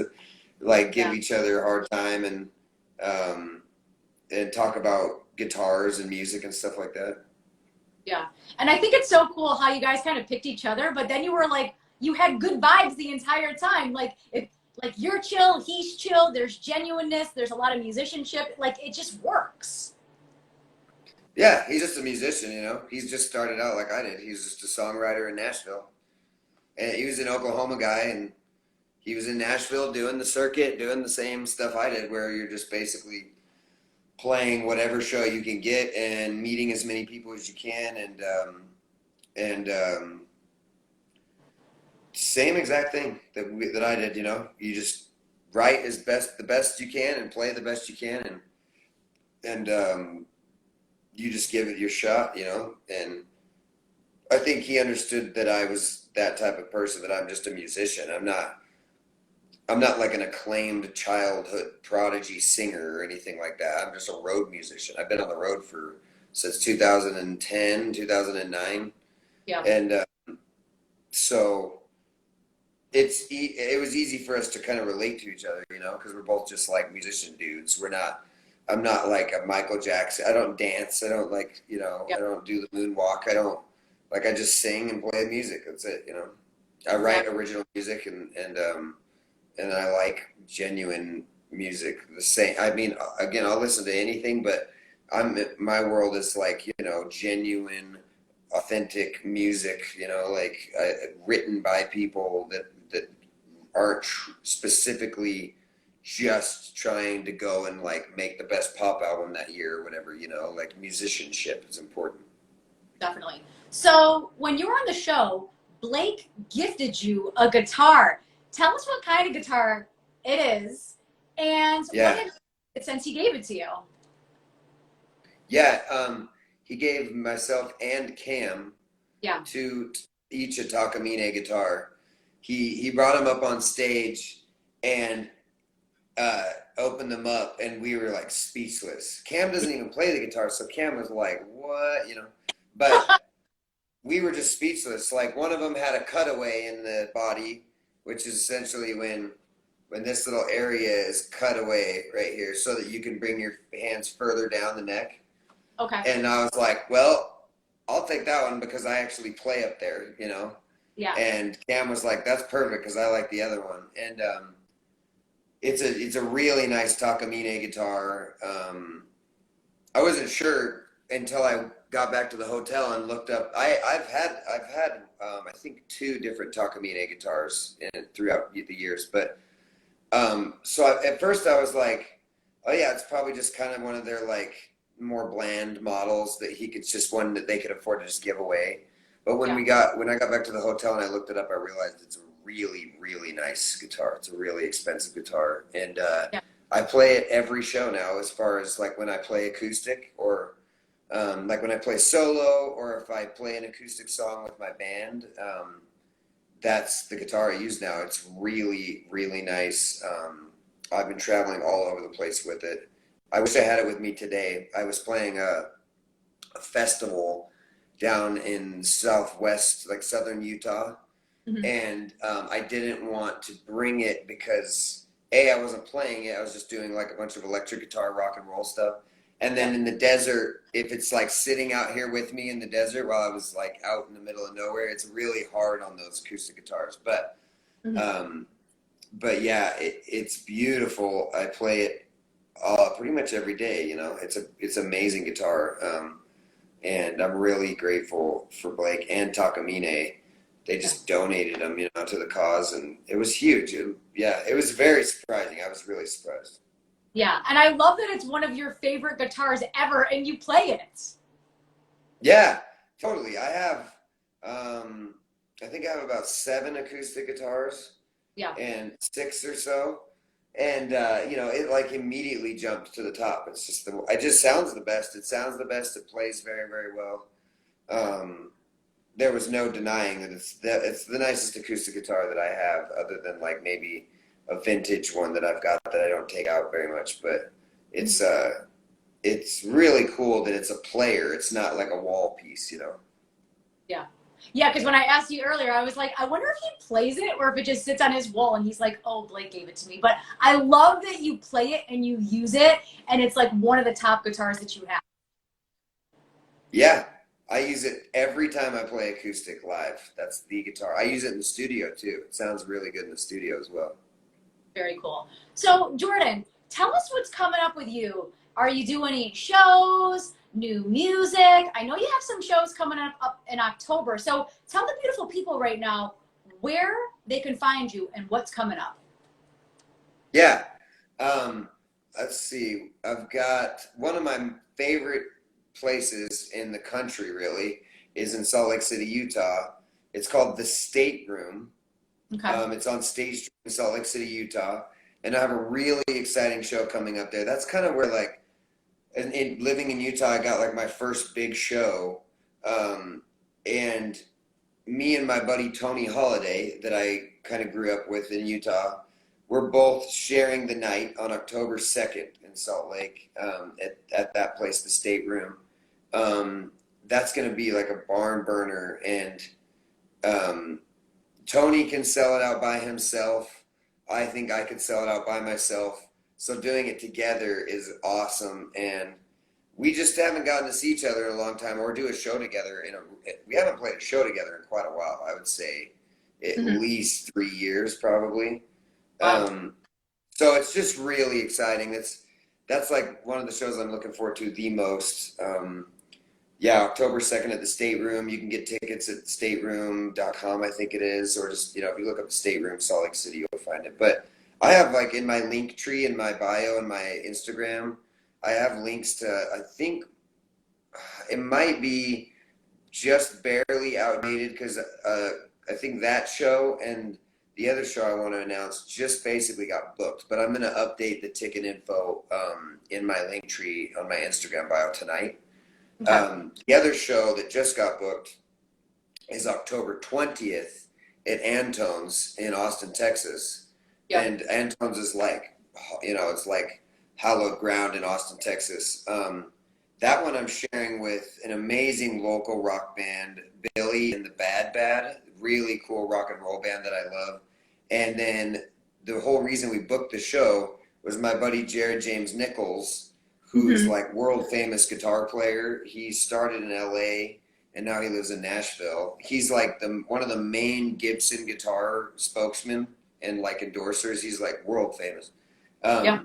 like give each other a hard time, and talk about guitars and music and stuff like that. Yeah. And I think it's so cool how you guys kind of picked each other, but then you were like, you had good vibes the entire time. Like, like you're chill, he's chill, there's genuineness, there's a lot of musicianship, like it just works. Yeah, he's just a musician, you know. He's just started out like I did. He was just a songwriter in Nashville. And he was an Oklahoma guy, and he was in Nashville doing the circuit, doing the same stuff I did, where you're just basically playing whatever show you can get and meeting as many people as you can, and same exact thing that I did, you know. You just write the best you can and play the best you can, and you just give it your shot, you know. And I think he understood that I was that type of person, that I'm just a musician. I'm not like an acclaimed childhood prodigy singer or anything like that. I'm just a road musician. I've been on the road since 2010, 2009. Yeah. And so it was easy for us to kind of relate to each other, you know, because we're both just like musician dudes. I'm not like a Michael Jackson. I don't dance. I don't like, you know, I don't do the moonwalk. I just sing and play music. That's it, you know. I write original music, and I like genuine music. The same. I mean, again, I'll listen to anything, but my world is like, you know, genuine, authentic music, you know, like written by people that aren't specifically just trying to go and like make the best pop album that year or whatever, you know. Like musicianship is important. Definitely. So when you were on the show, Blake gifted you a guitar. Tell us what kind of guitar it is, and what did it since he gave it to you? Yeah, he gave myself and Cam to each a Takamine guitar. He brought them up on stage and opened them up, and we were like speechless. Cam doesn't even play the guitar, so Cam was like, what, you know? But we were just speechless. Like, one of them had a cutaway in the body, which is essentially when this little area is cut away right here, so that you can bring your hands further down the neck. Okay. And I was like, well, I'll take that one because I actually play up there, you know? Yeah. And Cam was like, that's perfect because I like the other one. And it's a really nice Takamine guitar. I wasn't sure until I got back to the hotel and looked up. I've had I think 2 different Takamine guitars throughout the years, but so at first I was like, oh yeah, it's probably just kind of one of their like more bland models that just one that they could afford to just give away. But when I got back to the hotel and I looked it up, I realized it's a really, really nice guitar. It's a really expensive guitar, and I play it every show now. As far as like when I play acoustic, or like when I play solo, or if I play an acoustic song with my band, that's the guitar I use now. It's really, really nice. I've been traveling all over the place with it. I wish I had it with me today. I was playing a festival down in southwest, like southern Utah, and I didn't want to bring it because I wasn't playing it. I was just doing like a bunch of electric guitar, rock and roll stuff. And then in the desert, if it's like sitting out here with me in the desert while I was like out in the middle of nowhere, it's really hard on those acoustic guitars. But yeah, it's beautiful. I play it pretty much every day. You know, it's amazing guitar, and I'm really grateful for Blake and Takamine. They just donated them, you know, to the cause, and it was huge. It was very surprising. I was really surprised. Yeah, and I love that it's one of your favorite guitars ever, and you play it. Yeah, totally. I think I have about 7 acoustic guitars Yeah. and 6 or so. And it like immediately jumped to the top. It's just it just sounds the best. It sounds the best. It plays very, very well. Um, there was no denying that it's the nicest acoustic guitar that I have, other than like maybe a vintage one that I've got that I don't take out very much. But it's it's really cool that it's a player. It's not like a wall piece. Yeah. Yeah, because when I asked you earlier, I was like, I wonder if he plays it or if it just sits on his wall. And he's like, oh, Blake gave it to me. But I love that you play it and you use it, and it's like one of the top guitars that you have. Yeah, I use it every time I play acoustic live. That's the guitar. I use it in the studio too. It sounds really good in the studio as well. Very cool. So, Jordan, tell us what's coming up with you. Are you doing any shows, new music? I know you have some shows coming up in October. So, tell the beautiful people right now where they can find you and what's coming up. Yeah. Um, let's see. I've got one of my favorite places in the country, really, is in Salt Lake City, Utah. It's called the State Room. Okay. It's on Stage Street in Salt Lake City, Utah. And I have a really exciting show coming up there. That's kind of where, like, living in Utah, I got like my first big show. And me and my buddy Tony Holiday, that I kind of grew up with in Utah, we're both sharing the night on October 2nd in Salt Lake, at that place, the State Room. That's going to be like a barn burner, and Tony can sell it out by himself. I think I could sell it out by myself. So doing it together is awesome, and we just haven't gotten to see each other in a long time or do a show together. We haven't played a show together in quite a while. I would say at least 3 years, probably. Wow. So it's just really exciting. That's like one of the shows I'm looking forward to the most. Yeah, October 2nd at the State Room. You can get tickets at stateroom.com, I think it is, or just, if you look up the State Room, Salt Lake City, you'll find it. But I have, like, in my link tree, in my bio, and my Instagram, I have links to, I think it might be just barely outdated, because I think that show and the other show I want to announce just basically got booked. But I'm going to update the ticket info in my link tree on my Instagram bio tonight. Okay. The other show that just got booked is October 20th at Antone's in Austin, Texas. Yeah. And Antone's is like, it's like hallowed ground in Austin, Texas. That one I'm sharing with an amazing local rock band, Billy and the Bad Bad, really cool rock and roll band that I love. And then the whole reason we booked the show was my buddy Jared James Nichols, who's like world famous guitar player. He started in LA and now he lives in Nashville. He's like one of the main Gibson guitar spokesmen and like endorsers. He's like world famous. Yeah.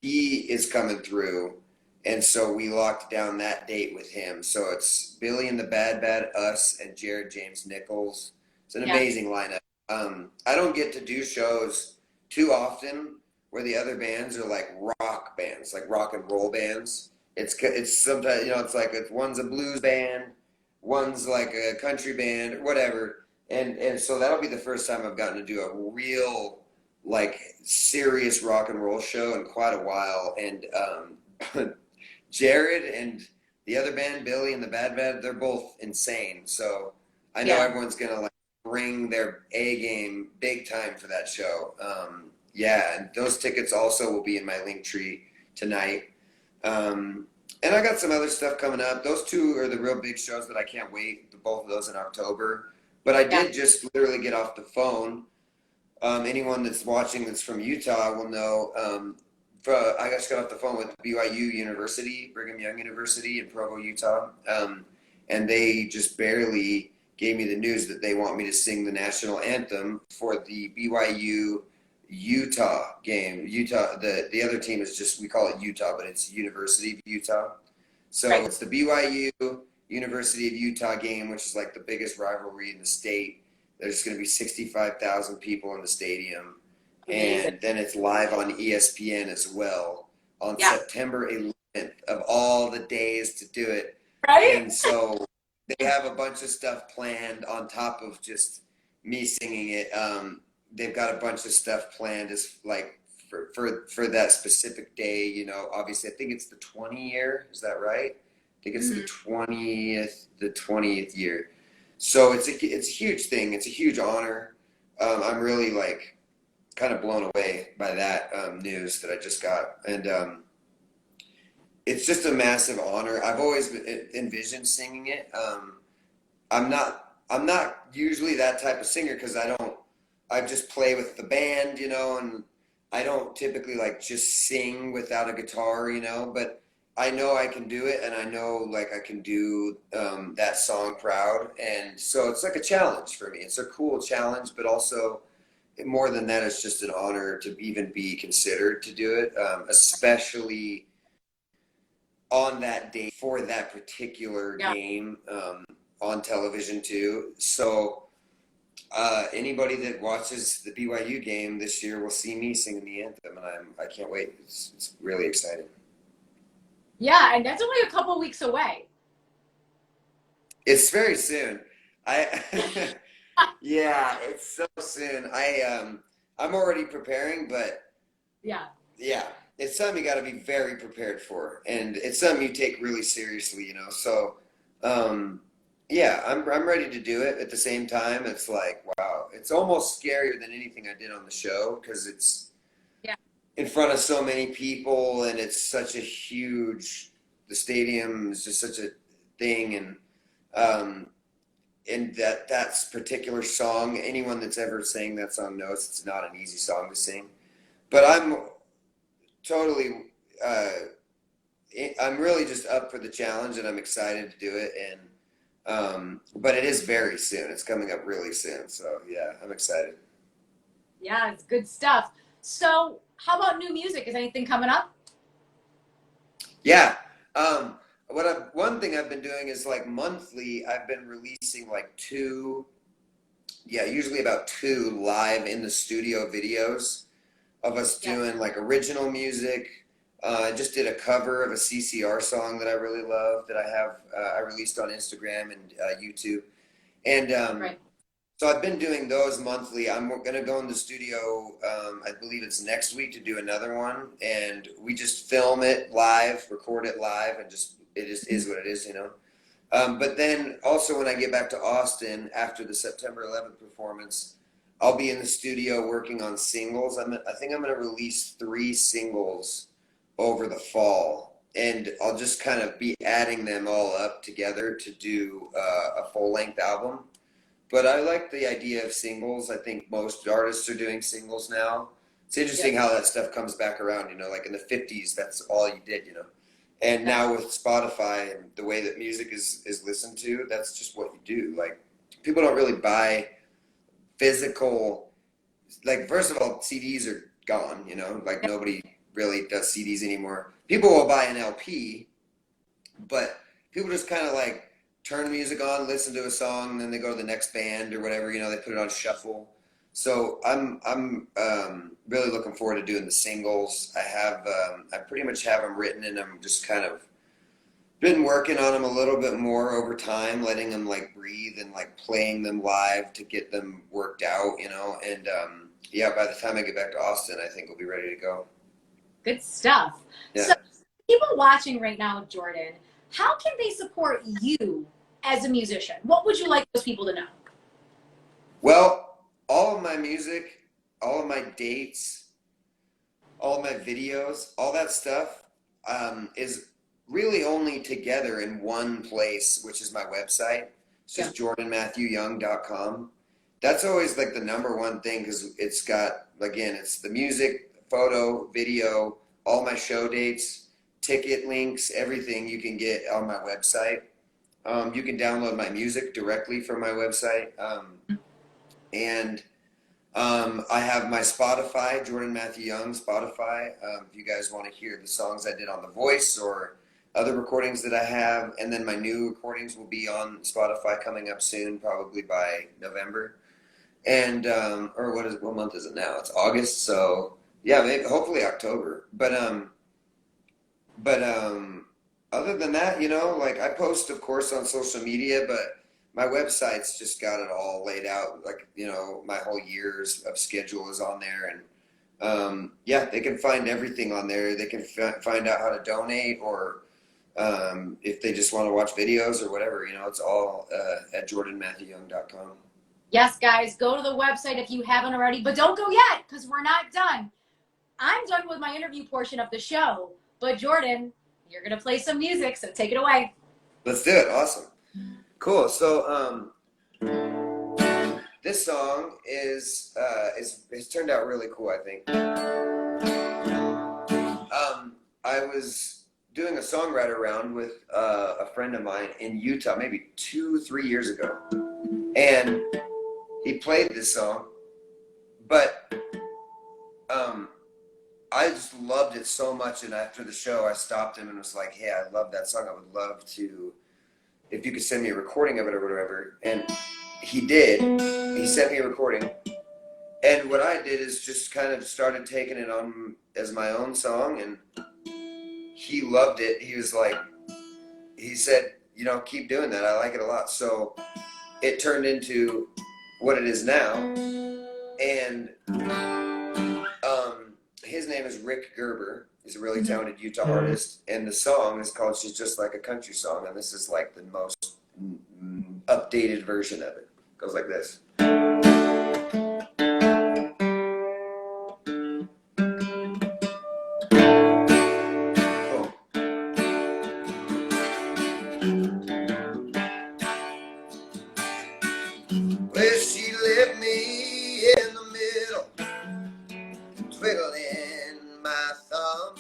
He is coming through, and so we locked down that date with him. So it's Billy and the Bad Bad, us, and Jared James Nichols. It's an amazing lineup. I don't get to do shows too often where the other bands are like rock bands, like rock and roll bands. It's sometimes, it's like one's a blues band, one's like a country band, or whatever. And so that'll be the first time I've gotten to do a real, like, serious rock and roll show in quite a while. And Jared and the other band, Billy and the Bad Bad, they're both insane. So I know everyone's gonna like bring their A game big time for that show. And those tickets also will be in my link tree tonight. And I got some other stuff coming up. Those two are the real big shows that I can't wait. Both of those in October. But I did just literally get off the phone. Anyone that's watching that's from Utah will know. I just got off the phone with BYU University, Brigham Young University in Provo, Utah. And they just barely gave me the news that they want me to sing the national anthem for the BYU Utah game. Utah, the other team is just, we call it Utah, but it's University of Utah. So It's the BYU University of Utah game, which is like the biggest rivalry in the state. There's going to be 65,000 people in the stadium. Amazing. And then it's live on ESPN as well on September 11th, of all the days to do it. Right? And so they have a bunch of stuff planned on top of just me singing it. They've got a bunch of stuff planned as like for that specific day. You know, obviously, I think it's the 20th year. Is that right? I think it's the 20th year. So it's a huge thing. It's a huge honor. I'm really like kind of blown away by that news that I just got, and it's just a massive honor. I've always envisioned singing it. I'm not usually that type of singer because I just play with the band, you know, and I don't typically like just sing without a guitar, you know, but I know I can do it, and I know like I can do that song proud. And so it's like a challenge for me. It's a cool challenge, but also more than that, it's just an honor to even be considered to do it, especially on that day for that particular game on television too. So anybody that watches the BYU game this year will see me singing the anthem, and I can't wait. It's really exciting. Yeah, and that's only a couple weeks away. It's very soon. Yeah, it's so soon. I'm already preparing, but yeah, it's something you got to be very prepared for, and it's something you take really seriously, you know. So, yeah, I'm ready to do it. At the same time, it's like, wow, it's almost scarier than anything I did on the show because it's in front of so many people, and it's such a huge. The stadium is just such a thing, and that particular song, anyone that's ever sang that song knows it's not an easy song to sing. But I'm totally, I'm really just up for the challenge, and I'm excited to do it. And but it is very soon. It's coming up really soon. So yeah, I'm excited. Yeah, it's good stuff. So how about new music? Is anything coming up? Yeah. One thing I've been doing is like monthly, I've been releasing like usually about two live in the studio videos of us doing like original music. I just did a cover of a CCR song that I really love that I released on Instagram and YouTube. And so I've been doing those monthly. I'm going to go in the studio, I believe it's next week, to do another one. And we just film it live, record it live, and it just is what it is, you know. But then also when I get back to Austin after the September 11th performance, I'll be in the studio working on singles. I think I'm going to release 3 singles over the fall, and I'll just kind of be adding them all up together to do a full-length album. But I like the idea of singles. I think most artists are doing singles now. It's interesting how that stuff comes back around, you know, like in the 50s, that's all you did, you know. And now with Spotify and the way that music is listened to, that's just what you do. Like, people don't really buy physical, like, first of all, CDs are gone, you know, like nobody really does CDs anymore. People will buy an LP, but people just kind of like turn music on, listen to a song, and then they go to the next band or whatever, you know, they put it on shuffle. So I'm really looking forward to doing the singles. I pretty much have them written, and I'm just kind of been working on them a little bit more over time, letting them like breathe and like playing them live to get them worked out, you know. And yeah, by the time I get back to Austin, I think we'll be ready to go. Good stuff. Yeah. So people watching right now, Jordan, how can they support you as a musician? What would you like those people to know? Well, all of my music, all of my dates, all of my videos, all that stuff is really only together in one place, which is my website. It's just jordanmatthewyoung.com. That's always like the number one thing because it's got, again, it's the music, photo, video, all my show dates, ticket links, everything you can get on my website. You can download my music directly from my website. And I have my Spotify, Jordan Matthew Young Spotify. If you guys want to hear the songs I did on The Voice or other recordings that I have. And then my new recordings will be on Spotify coming up soon, probably by November. And, or what month is it now? It's August. So yeah, maybe, hopefully October. But other than that, like I post, of course, on social media, but my website's just got it all laid out. Like, my whole year's of schedule is on there, and yeah, they can find everything on there. They can find out how to donate, or if they just want to watch videos or whatever. It's all at jordanmatthewyoung.com. Yes, guys, go to the website if you haven't already, but don't go yet because we're not done. I'm done with my interview portion of the show, but Jordan, you're going to play some music, so take it away. Let's do it. Awesome. Cool. So this song is it's turned out really cool, I think. I was doing a songwriter round with a friend of mine in Utah maybe 2-3 years ago, and he played this song, but I just loved it so much, and after the show I stopped him and was like, hey, I love that song. I would love to, if you could send me a recording of it or whatever. And he did. He sent me a recording, and what I did is just kind of started taking it on as my own song, and he loved it. He was like, he said, keep doing that. I like it a lot. So it turned into what it is now. And his name is Rick Gerber. He's a really talented Utah artist. And the song is called She's Just Like a Country Song. And this is like the most updated version of it. It goes like this. Well, she left me in the middle, twiddling my thumb.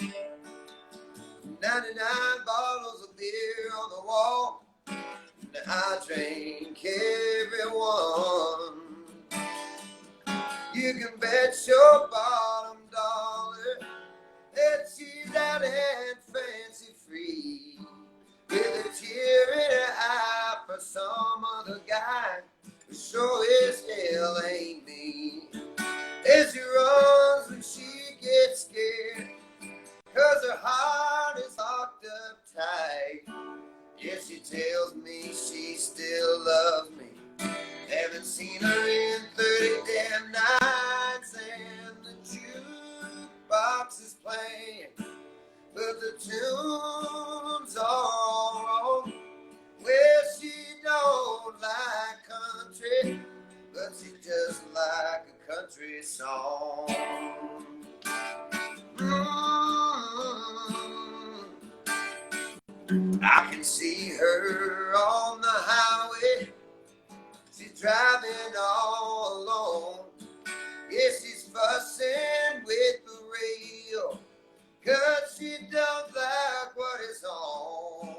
99 bottles of beer on the wall, and I drank every one. You can bet your bottom dollar that she's out and fancy free, with a tear in her eye for some other guy who sure as hell ain't me. As she runs when she gets scared, 'cause her heart is locked up tight. Yeah, she tells me she still loves me. Haven't seen her in 30 damn nights, and the jukebox is playing, but the tunes are all wrong. Well, she don't like country, but she just like a country song. I can see her on the highway. She's driving all alone. Yeah, she's fussing with the radio, 'cause she don't like what is on.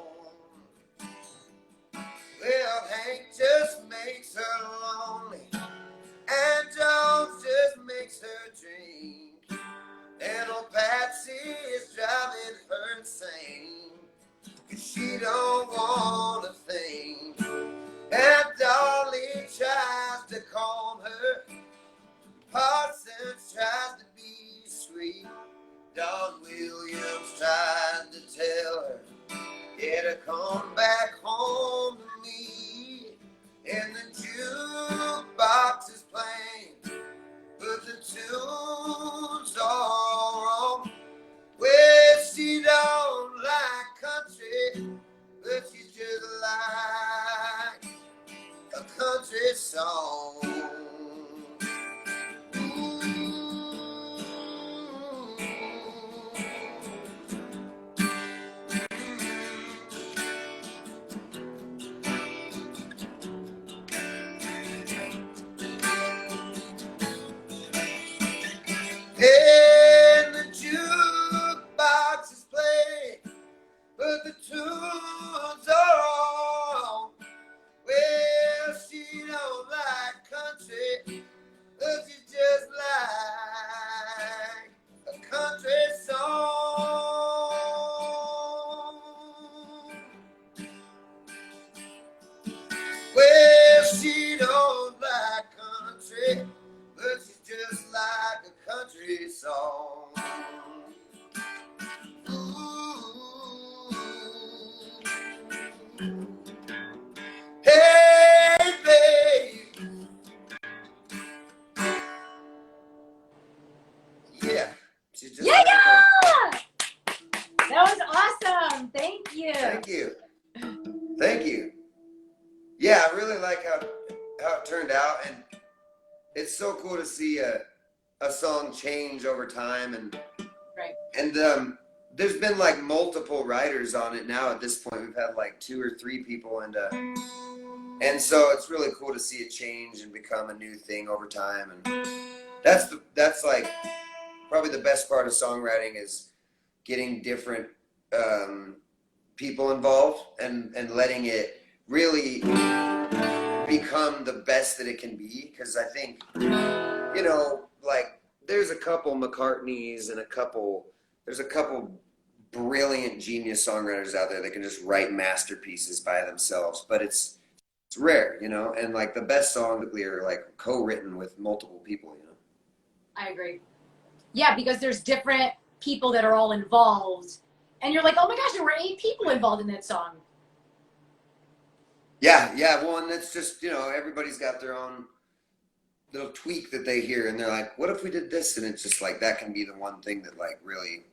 Well, Hank just makes her lonely, and Jones just makes her drink, and old Patsy is driving her insane, 'cause she don't want a thing. And Dolly tries to calm her, Parsons tries to be sweet, Don Williams tries to tell her, yeah, to come back home to me. And the jukebox is playing, but the tunes are wrong. Well, she don't like country, but she just like a country song. And the jukebox is playing, but the tunes are wrong. Well, she don't like country, but she just like a country song. Well, she don't like country, but she's just like a country song. Ooh. like how it turned out, and it's so cool to see a song change over time, and right. And there's been like multiple writers on it now. At this point, we've had like 2 or 3 people, and so it's really cool to see it change and become a new thing over time. And that's like probably the best part of songwriting is getting different people involved and letting it really become the best that it can be. Because I think, you know, like there's a couple McCartneys and there's a couple brilliant genius songwriters out there that can just write masterpieces by themselves, but it's rare, you know. And like the best songs are like co-written with multiple people, you know. I agree. Yeah, because there's different people that are all involved, and you're like, oh my gosh, there were 8 people involved in that song. Yeah. Well, and it's just, you know, everybody's got their own little tweak that they hear, and they're like, what if we did this? And it's just like that can be the one thing that like really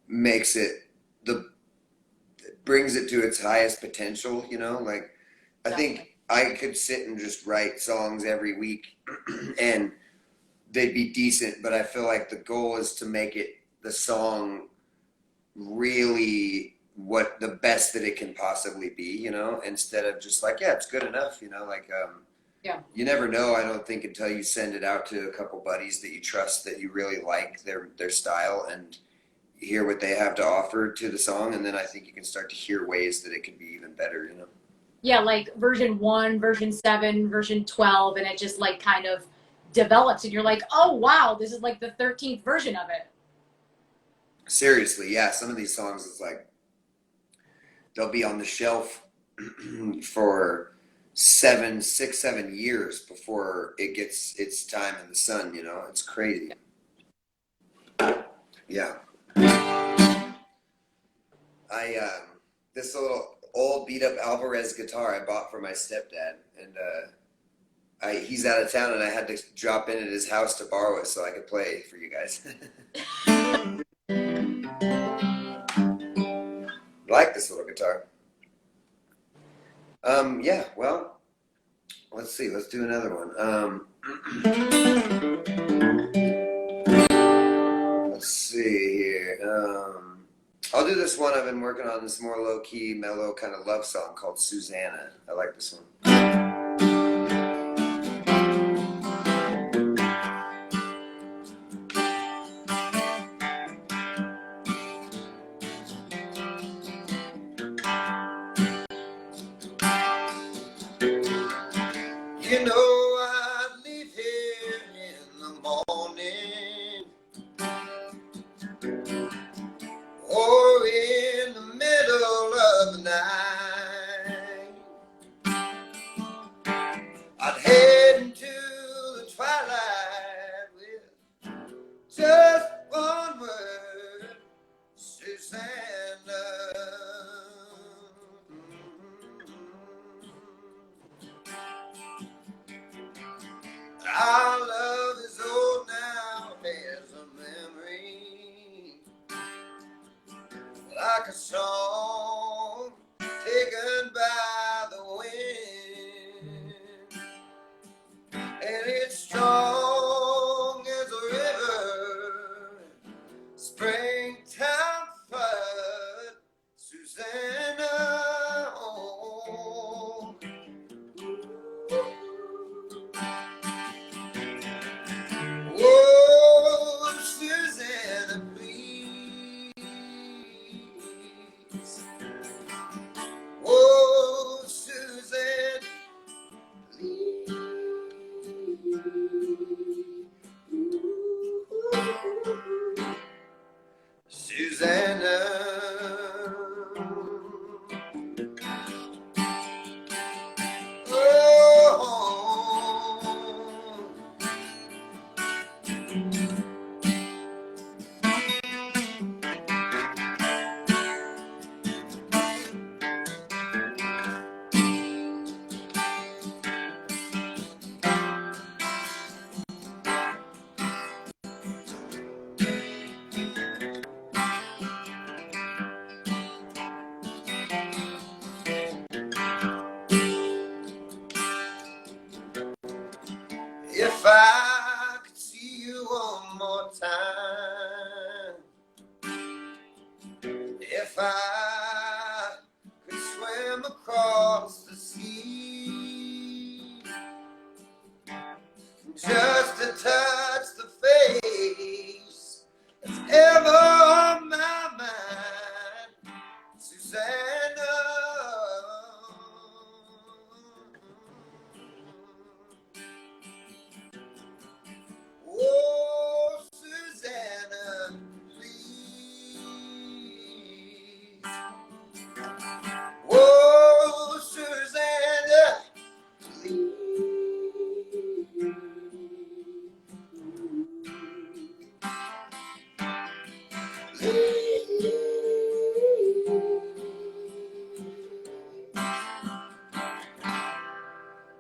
makes it brings it to its highest potential, you know. Like I think I could sit and just write songs every week and they'd be decent, but I feel like the goal is to make the song really what the best that it can possibly be, you know, instead of just like, yeah, it's good enough, you know. Like yeah, you never know, I don't think, until you send it out to a couple buddies that you trust, that you really like their style and hear what they have to offer to the song, and then I think you can start to hear ways that it could be even better, you know. Yeah, like version 1, version 7, version 12, and it just like kind of develops, and you're like, oh wow, this is like the 13th version of it. Seriously, yeah. Some of these songs is like they'll be on the shelf for 7 years before it gets its time in the sun, you know. It's crazy. Yeah. This little old beat up Alvarez guitar I bought for my stepdad, and he's out of town, and I had to drop in at his house to borrow it so I could play for you guys. Like this little guitar. Yeah, well, let's see. Let's do another one. Let's see here. I'll do this one I've been working on, this more low-key, mellow kind of love song called Susanna. I like this one. You know I'd leave here in the morning or in the middle of the night. I'd head into the twilight with just one word, Susanna. If I could see you one more time, if I could swim across the sea, just to touch the face that's ever on my mind, Susanna. Oh, Susanna, please. Oh, Susanna, please.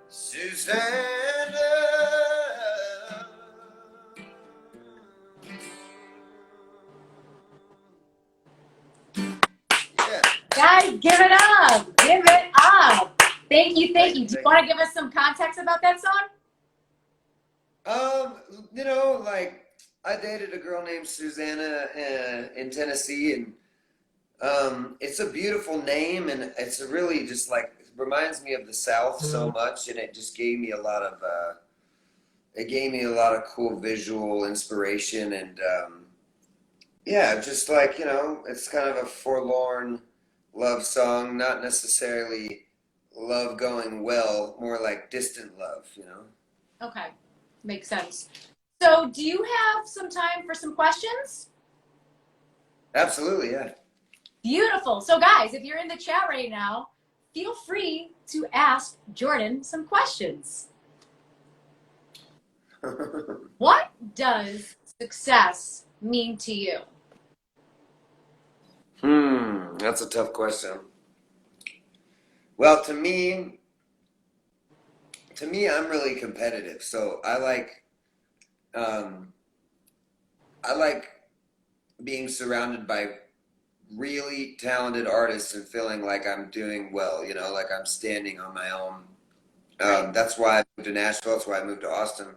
Susanna. Yeah. Guys, give it up. Give it up. Thank you. Thank you. Do you want to give us some context about that song? You know, like I dated a girl named Susanna in Tennessee, and it's a beautiful name, and it's a really just like it reminds me of the South so much, and it just gave me a lot of cool visual inspiration, and yeah, just like, you know, it's kind of a forlorn love song, not necessarily love going well, more like distant love, you know. Okay. Makes sense. So do you have some time for some questions? Absolutely, yeah. Beautiful. So guys, if you're in the chat right now, feel free to ask Jordan some questions. What does success mean to you? That's a tough question. Well, to me, I'm really competitive. So I like being surrounded by really talented artists and feeling like I'm doing well, you know, like I'm standing on my own. That's why I moved to Nashville. That's why I moved to Austin.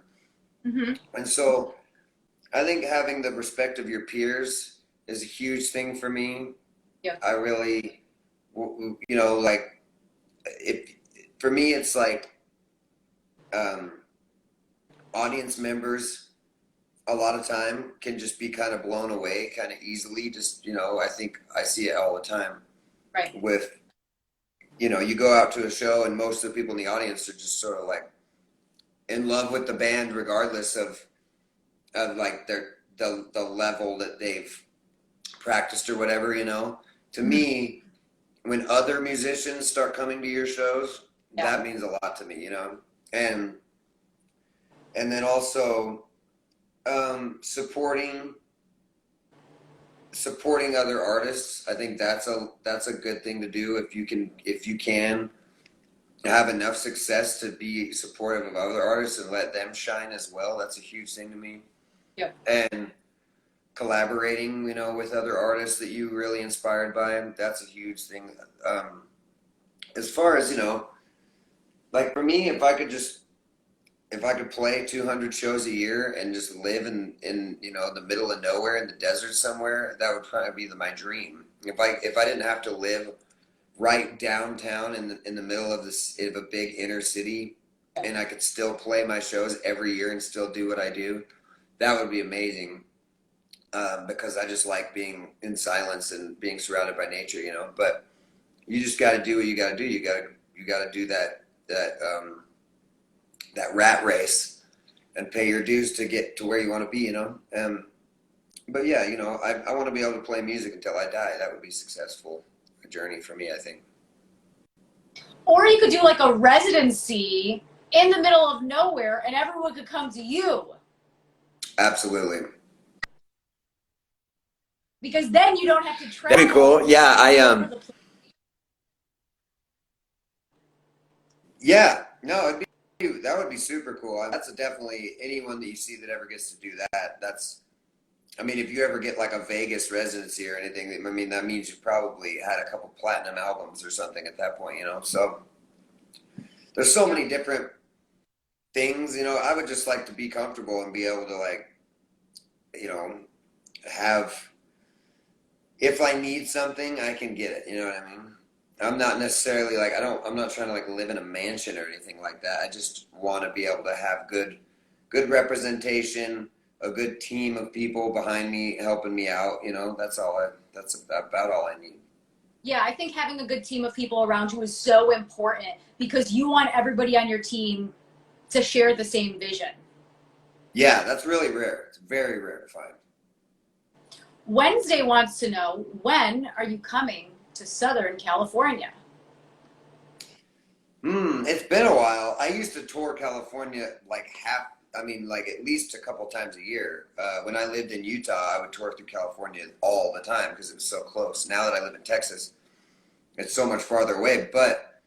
Mm-hmm. And so I think having the respect of your peers is a huge thing for me. Yeah. I really, you know, like for me, it's like audience members a lot of time can just be kind of blown away kind of easily. Just, you know, I think I see it all the time. Right. With, you know, you go out to a show and most of the people in the audience are just sort of like in love with the band regardless of like the level that they've practiced or whatever, you know. To me, when other musicians start coming to your shows, that means a lot to me, you know. And then also supporting other artists. I think that's a good thing to do if you can have enough success to be supportive of other artists and let them shine as well. That's a huge thing to me. Yep. And collaborating, you know, with other artists that you really inspired by, that's a huge thing. As far as, you know, like for me, if I could play 200 shows a year and just live in you know, the middle of nowhere in the desert somewhere, that would probably be my dream. If I didn't have to live right downtown in the middle of a big inner city, and I could still play my shows every year and still do what I do, that would be amazing. Because I just like being in silence and being surrounded by nature, you know. But you just got to do what you got to do. You got to do that rat race and pay your dues to get to where you want to be, you know. But yeah, you know, I want to be able to play music until I die. That would be successful journey for me, I think. Or you could do like a residency in the middle of nowhere and everyone could come to you. Absolutely. Because then you don't have to travel. That'd be cool. Yeah, yeah, no, that would be super cool. That's definitely anyone that you see that ever gets to do that. I mean, if you ever get like a Vegas residency or anything, I mean, that means you probably had a couple platinum albums or something at that point, you know. So there's so many different things, I would just like to be comfortable and be able to like, have, if I need something, I can get it. You know what I mean? I'm not necessarily like, I'm not trying to like live in a mansion or anything like that. I just want to be able to have good representation, a good team of people behind me helping me out. That's about all I need. Yeah, I think having a good team of people around you is so important because you want everybody on your team to share the same vision. Yeah, that's really rare. It's very rare to find. Wednesday wants to know, when are you coming to Southern California? It's been a while. I used to tour California like at least a couple times a year. When I lived in Utah, I would tour through California all the time because it was so close. Now that I live in Texas, it's so much farther away. But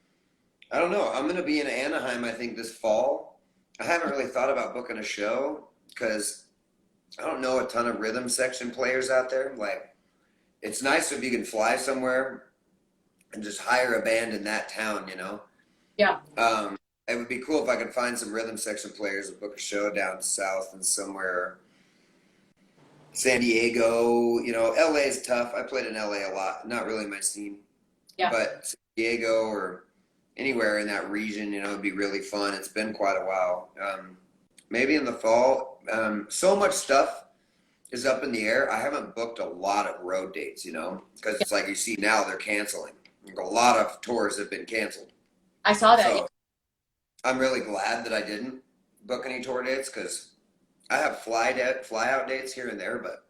I don't know. I'm going to be in Anaheim, I think, this fall. I haven't really thought about booking a show because I don't know a ton of rhythm section players out there. Like, it's nice if you can fly somewhere and just hire a band in that town, Yeah. It would be cool if I could find some rhythm section players and book a show down south and somewhere, San Diego. LA is tough. I played in LA a lot. Not really my scene. Yeah. But San Diego or anywhere in that region, it'd be really fun. It's been quite a while. Maybe in the fall. So much stuff is up in the air. I haven't booked a lot of road dates, because it's like you see now they're canceling. A lot of tours have been canceled. I saw that. So I'm really glad that I didn't book any tour dates because I have fly out dates here and there, but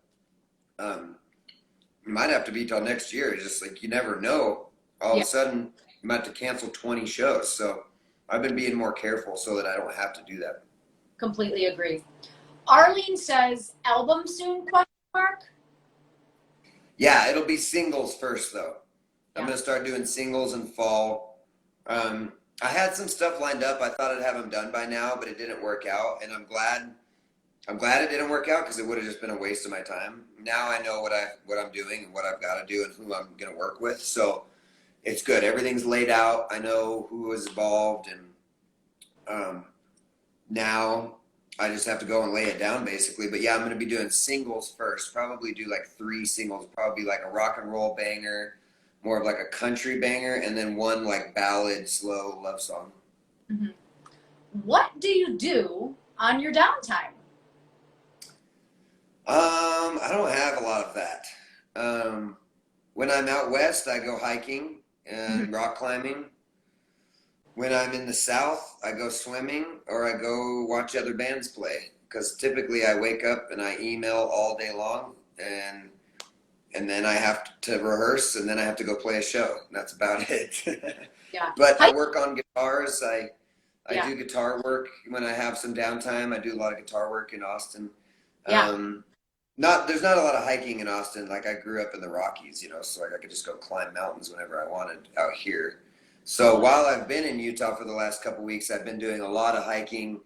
it might have to be till next year. It's just like you never know. All of a sudden, you might have to cancel 20 shows. So I've been being more careful so that I don't have to do that. Completely agree. Arlene says, album soon, question mark? Yeah, it'll be singles first, though. Yeah. I'm going to start doing singles in fall. I had some stuff lined up. I thought I'd have them done by now, but it didn't work out. And I'm glad it didn't work out because it would have just been a waste of my time. Now I know what I'm doing and what I've got to do and who I'm going to work with. So it's good. Everything's laid out. I know who was involved, and now I just have to go and lay it down basically. But yeah, I'm going to be doing singles first. Probably do like 3 singles. Probably like a rock and roll banger, more of like a country banger, and then one like ballad, slow love song. Mm-hmm. What do you do on your downtime? I don't have a lot of that. When I'm out west, I go hiking and rock climbing. When I'm in the south, I go swimming or I go watch other bands play. Because typically I wake up and I email all day long, and then I have to rehearse, and then I have to go play a show. And that's about it. Yeah. But I work on guitars. I do guitar work when I have some downtime. I do a lot of guitar work in Austin. Yeah. There's not a lot of hiking in Austin. Like, I grew up in the Rockies, so like I could just go climb mountains whenever I wanted out here. So while I've been in Utah for the last couple weeks, I've been doing a lot of hiking,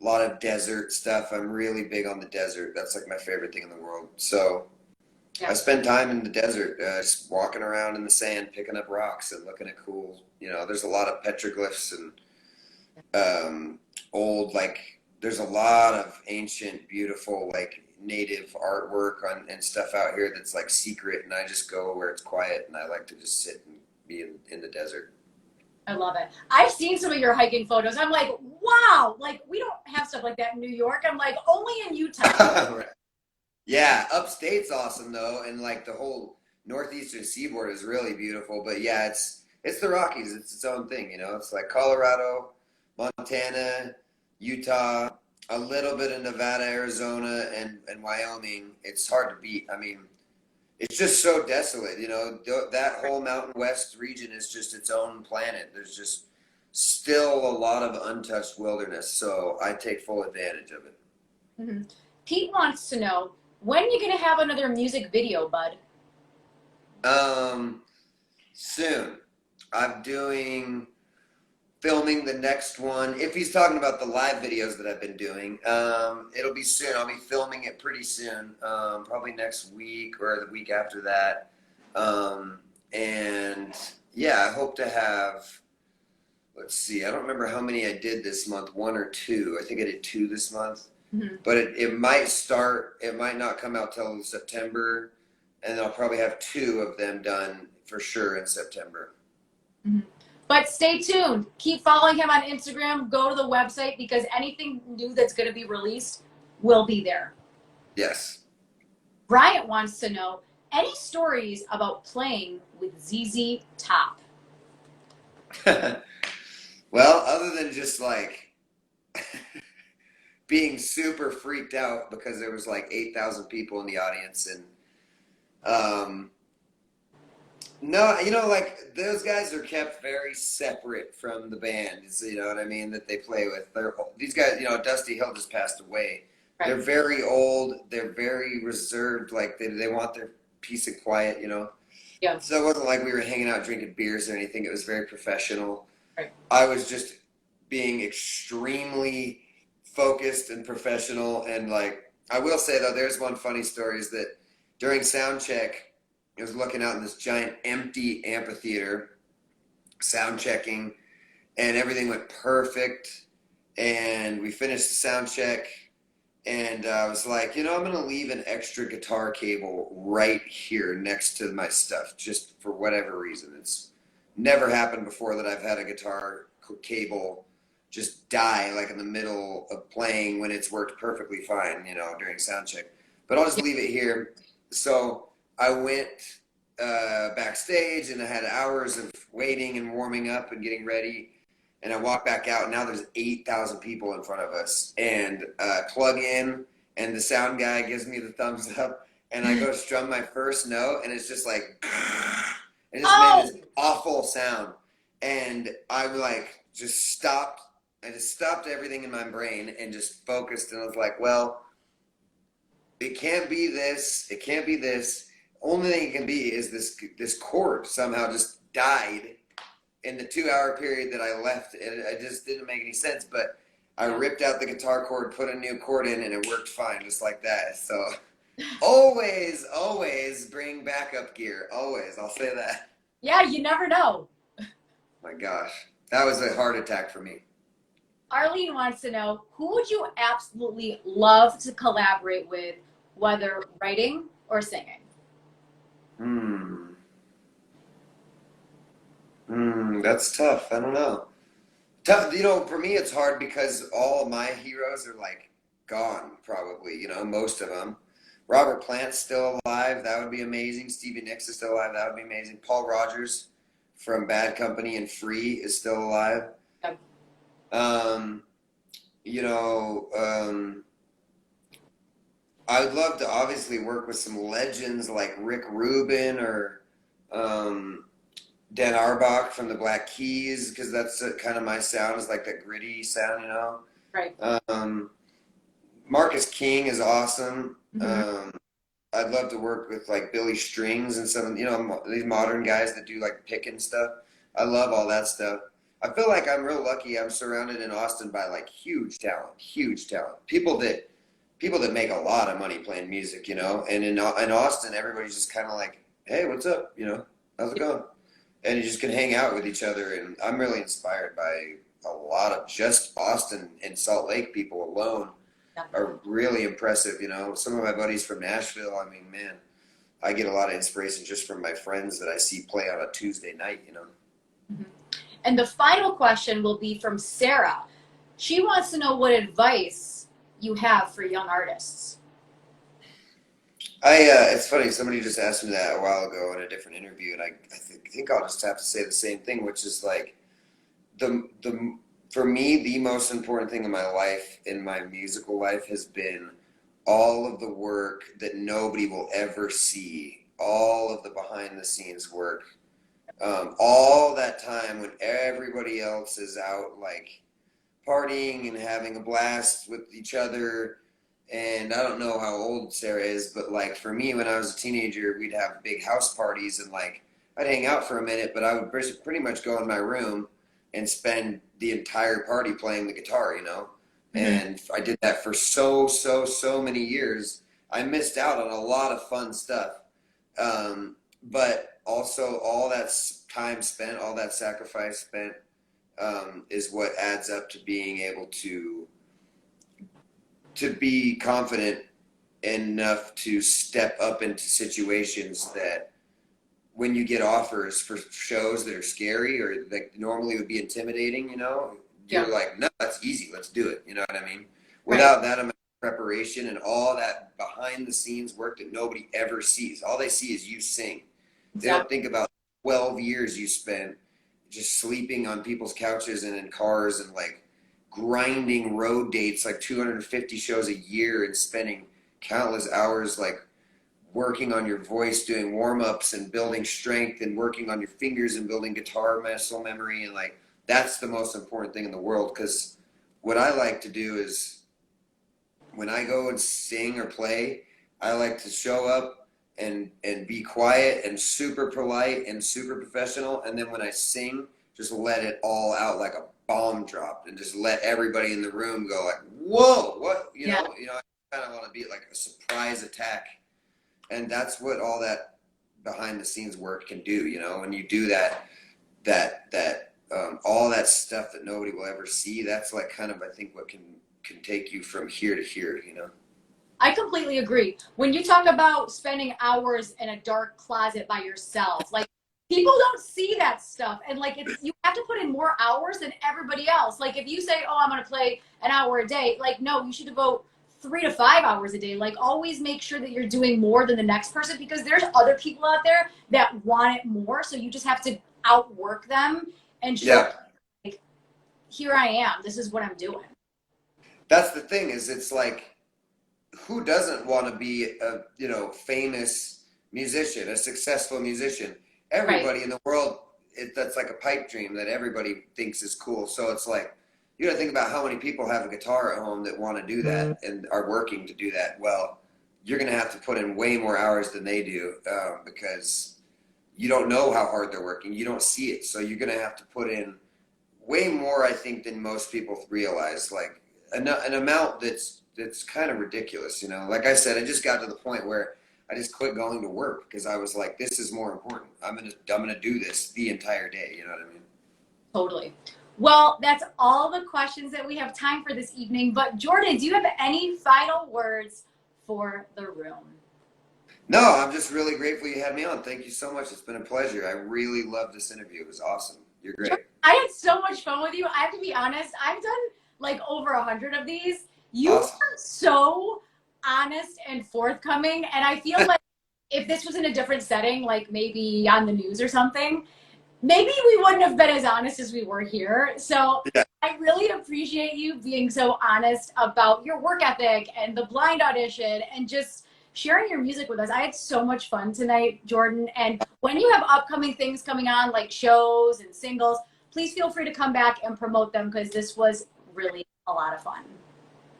a lot of desert stuff. I'm really big on the desert. That's like my favorite thing in the world. So I spend time in the desert, just walking around in the sand, picking up rocks and looking at cool, there's a lot of petroglyphs and old, like, there's a lot of ancient, beautiful, like, native artwork and stuff out here that's like secret, and I just go where it's quiet, and I like to just sit and be in the desert. I love it. I've seen some of your hiking photos. I'm like, wow, like we don't have stuff like that in New York. I'm like, only in Utah. Right. Yeah, upstate's awesome though, and like the whole northeastern seaboard is really beautiful. But yeah, it's the Rockies. It's its own thing, It's like Colorado, Montana, Utah, a little bit of Nevada, Arizona, and Wyoming. It's hard to beat. I mean, it's just so desolate, that whole Mountain West region is just its own planet. There's just still a lot of untouched wilderness, so I take full advantage of it. Mm-hmm. Pete wants to know, when are you going to have another music video, bud? Soon. I'm filming the next one. If he's talking about the live videos that I've been doing, it'll be soon. I'll be filming it pretty soon, probably next week or the week after that. And yeah, I hope to have let's see, I don't remember how many I did this month, one or two. I think I did two this month. Mm-hmm. But it might start, it might not come out till September, and I'll probably have two of them done for sure in September. Mm-hmm. But stay tuned. Keep following him on Instagram. Go to the website because anything new that's going to be released will be there. Yes. Bryant wants to know, any stories about playing with ZZ Top? Well, other than just like being super freaked out because there was like 8,000 people in the audience, and no, you know, like those guys are kept very separate from the band, you know what I mean, that they play with. These guys, you know, Dusty Hill just passed away. Right. They're very old, they're very reserved, like they want their peace and quiet, you know. Yeah. So it wasn't like we were hanging out drinking beers or anything. It was very professional. Right. I was just being extremely focused and professional, and like I will say though, there's one funny story is that during sound check, I was looking out in this giant empty amphitheater, sound checking, and everything went perfect. And we finished the sound check, and I was like, you know, I'm going to leave an extra guitar cable right here next to my stuff, just for whatever reason. It's never happened before that I've had a guitar cable just die like in the middle of playing when it's worked perfectly fine, you know, during sound check. But I'll just leave it here. So I went backstage, and I had hours of waiting and warming up and getting ready. And I walk back out, and now there's 8,000 people in front of us. And plug in, and the sound guy gives me the thumbs up, and I go strum my first note, and it's just like, and it just made this awful sound. And I like just stopped. I just stopped everything in my brain and just focused, and I was like, well, it can't be this. It can't be this. Only thing it can be is this chord somehow just died in the 2-hour period that I left. It just didn't make any sense, but I ripped out the guitar cord, put a new chord in, and it worked fine, just like that. So always bring backup gear. Always. I'll say that. Yeah, you never know. My gosh. That was a heart attack for me. Arlene wants to know, who would you absolutely love to collaborate with, whether writing or singing? That's tough. I don't know. Tough, you know, for me it's hard because all of my heroes are like gone, probably, you know, most of them. Robert Plant's still alive. That would be amazing. Stevie Nicks is still alive. That would be amazing. Paul Rogers from Bad Company and Free is still alive. Yep. You know, I would love to obviously work with some legends like Rick Rubin or Dan Auerbach from the Black Keys, because that's kind of my sound, is like that gritty sound, you know. Right. Marcus King is awesome. Mm-hmm. I'd love to work with like Billy Strings and some, you know, these modern guys that do like pick and stuff. I love all that stuff. I feel like I'm real lucky. I'm surrounded in Austin by like huge talent. People that make a lot of money playing music, you know. And in Austin, everybody's just kind of like, hey, what's up? You know, how's it going? And you just can hang out with each other. And I'm really inspired by a lot of just Austin and Salt Lake people alone. Are really impressive, you know. Some of my buddies from Nashville, I mean, man, I get a lot of inspiration just from my friends that I see play on a Tuesday night, you know. Mm-hmm. And the final question will be from Sarah. She wants to know what advice you have for young artists. It's funny, somebody just asked me that a while ago in a different interview, and I think I'll just have to say the same thing, which is like for me, the most important thing in my life, in my musical life, has been all of the work that nobody will ever see, all of the behind-the-scenes work, all that time when everybody else is out, like, partying and having a blast with each other. And I don't know how old Sarah is, but, like, for me, when I was a teenager, we'd have big house parties, and, like, I'd hang out for a minute, but I would pretty much go in my room and spend the entire party playing the guitar, you know. Mm-hmm. And I did that for so many years. I missed out on a lot of fun stuff. But also all that time spent, all that sacrifice spent is what adds up to being able to be confident enough to step up into situations that when you get offers for shows that are scary or that normally would be intimidating, you know, you're like, no, that's easy. Let's do it. You know what I mean? Without that amount of preparation and all that behind the scenes work that nobody ever sees. All they see is you sing. They don't think about 12 years you spent just sleeping on people's couches and in cars and like grinding road dates, like 250 shows a year and spending countless hours like working on your voice, doing warm-ups and building strength and working on your fingers and building guitar muscle memory. And like, that's the most important thing in the world. Because what I like to do is when I go and sing or play, I like to show up and be quiet and super polite and super professional. And then when I sing, just let it all out like a bomb drop and just let everybody in the room go like, whoa, what, you know, I kind of want to be like a surprise attack. And that's what all that behind the scenes work can do, you know. When you do that, all that stuff that nobody will ever see, that's like kind of, I think, what can take you from here to here, you know. I completely agree. When you talk about spending hours in a dark closet by yourself, like people don't see that stuff. And like, you have to put in more hours than everybody else. Like if you say, oh, I'm going to play an hour a day, like, no, you should devote 3 to 5 hours a day. Like always make sure that you're doing more than the next person because there's other people out there that want it more. So you just have to outwork them and show like, here I am. This is what I'm doing. That's the thing is it's like, who doesn't want to be a, you know, famous musician, a successful musician? Everybody in the world, that's like a pipe dream that everybody thinks is cool. So it's like, you got to think about how many people have a guitar at home that want to do that and are working to do that. Well, you're going to have to put in way more hours than they do because you don't know how hard they're working. You don't see it. So you're going to have to put in way more, I think, than most people realize. Like an amount that's kind of ridiculous, you know. Like I said, I just got to the point where I just quit going to work because I was like, this is more important. I'm gonna do this the entire day. You know what I mean? Totally. Well, that's all the questions that we have time for this evening. But Jordan, do you have any final words for the room? No, I'm just really grateful you had me on. Thank you so much. It's been a pleasure. I really loved this interview. It was awesome. You're great. I had so much fun with you. I have to be honest. I've done like over 100 of these. You are so honest and forthcoming. And I feel like if this was in a different setting, like maybe on the news or something, maybe we wouldn't have been as honest as we were here. So I really appreciate you being so honest about your work ethic and the blind audition and just sharing your music with us. I had so much fun tonight, Jordan. And when you have upcoming things coming on, like shows and singles, please feel free to come back and promote them because this was really a lot of fun.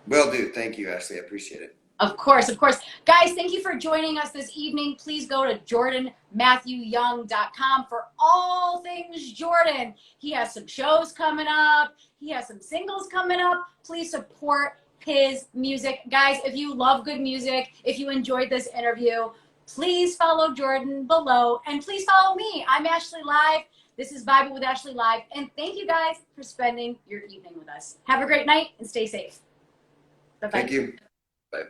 Will do. Thank you, Ashley. I appreciate it. Of course, of course. Guys, thank you for joining us this evening. Please go to jordanmatthewyoung.com for all things Jordan. He has some shows coming up. He has some singles coming up. Please support his music. Guys, if you love good music, if you enjoyed this interview, please follow Jordan below. And please follow me. I'm Ashley Live. This is Vibin with Ashley Live. And thank you guys for spending your evening with us. Have a great night and stay safe. Bye-bye. Thank you. Bye.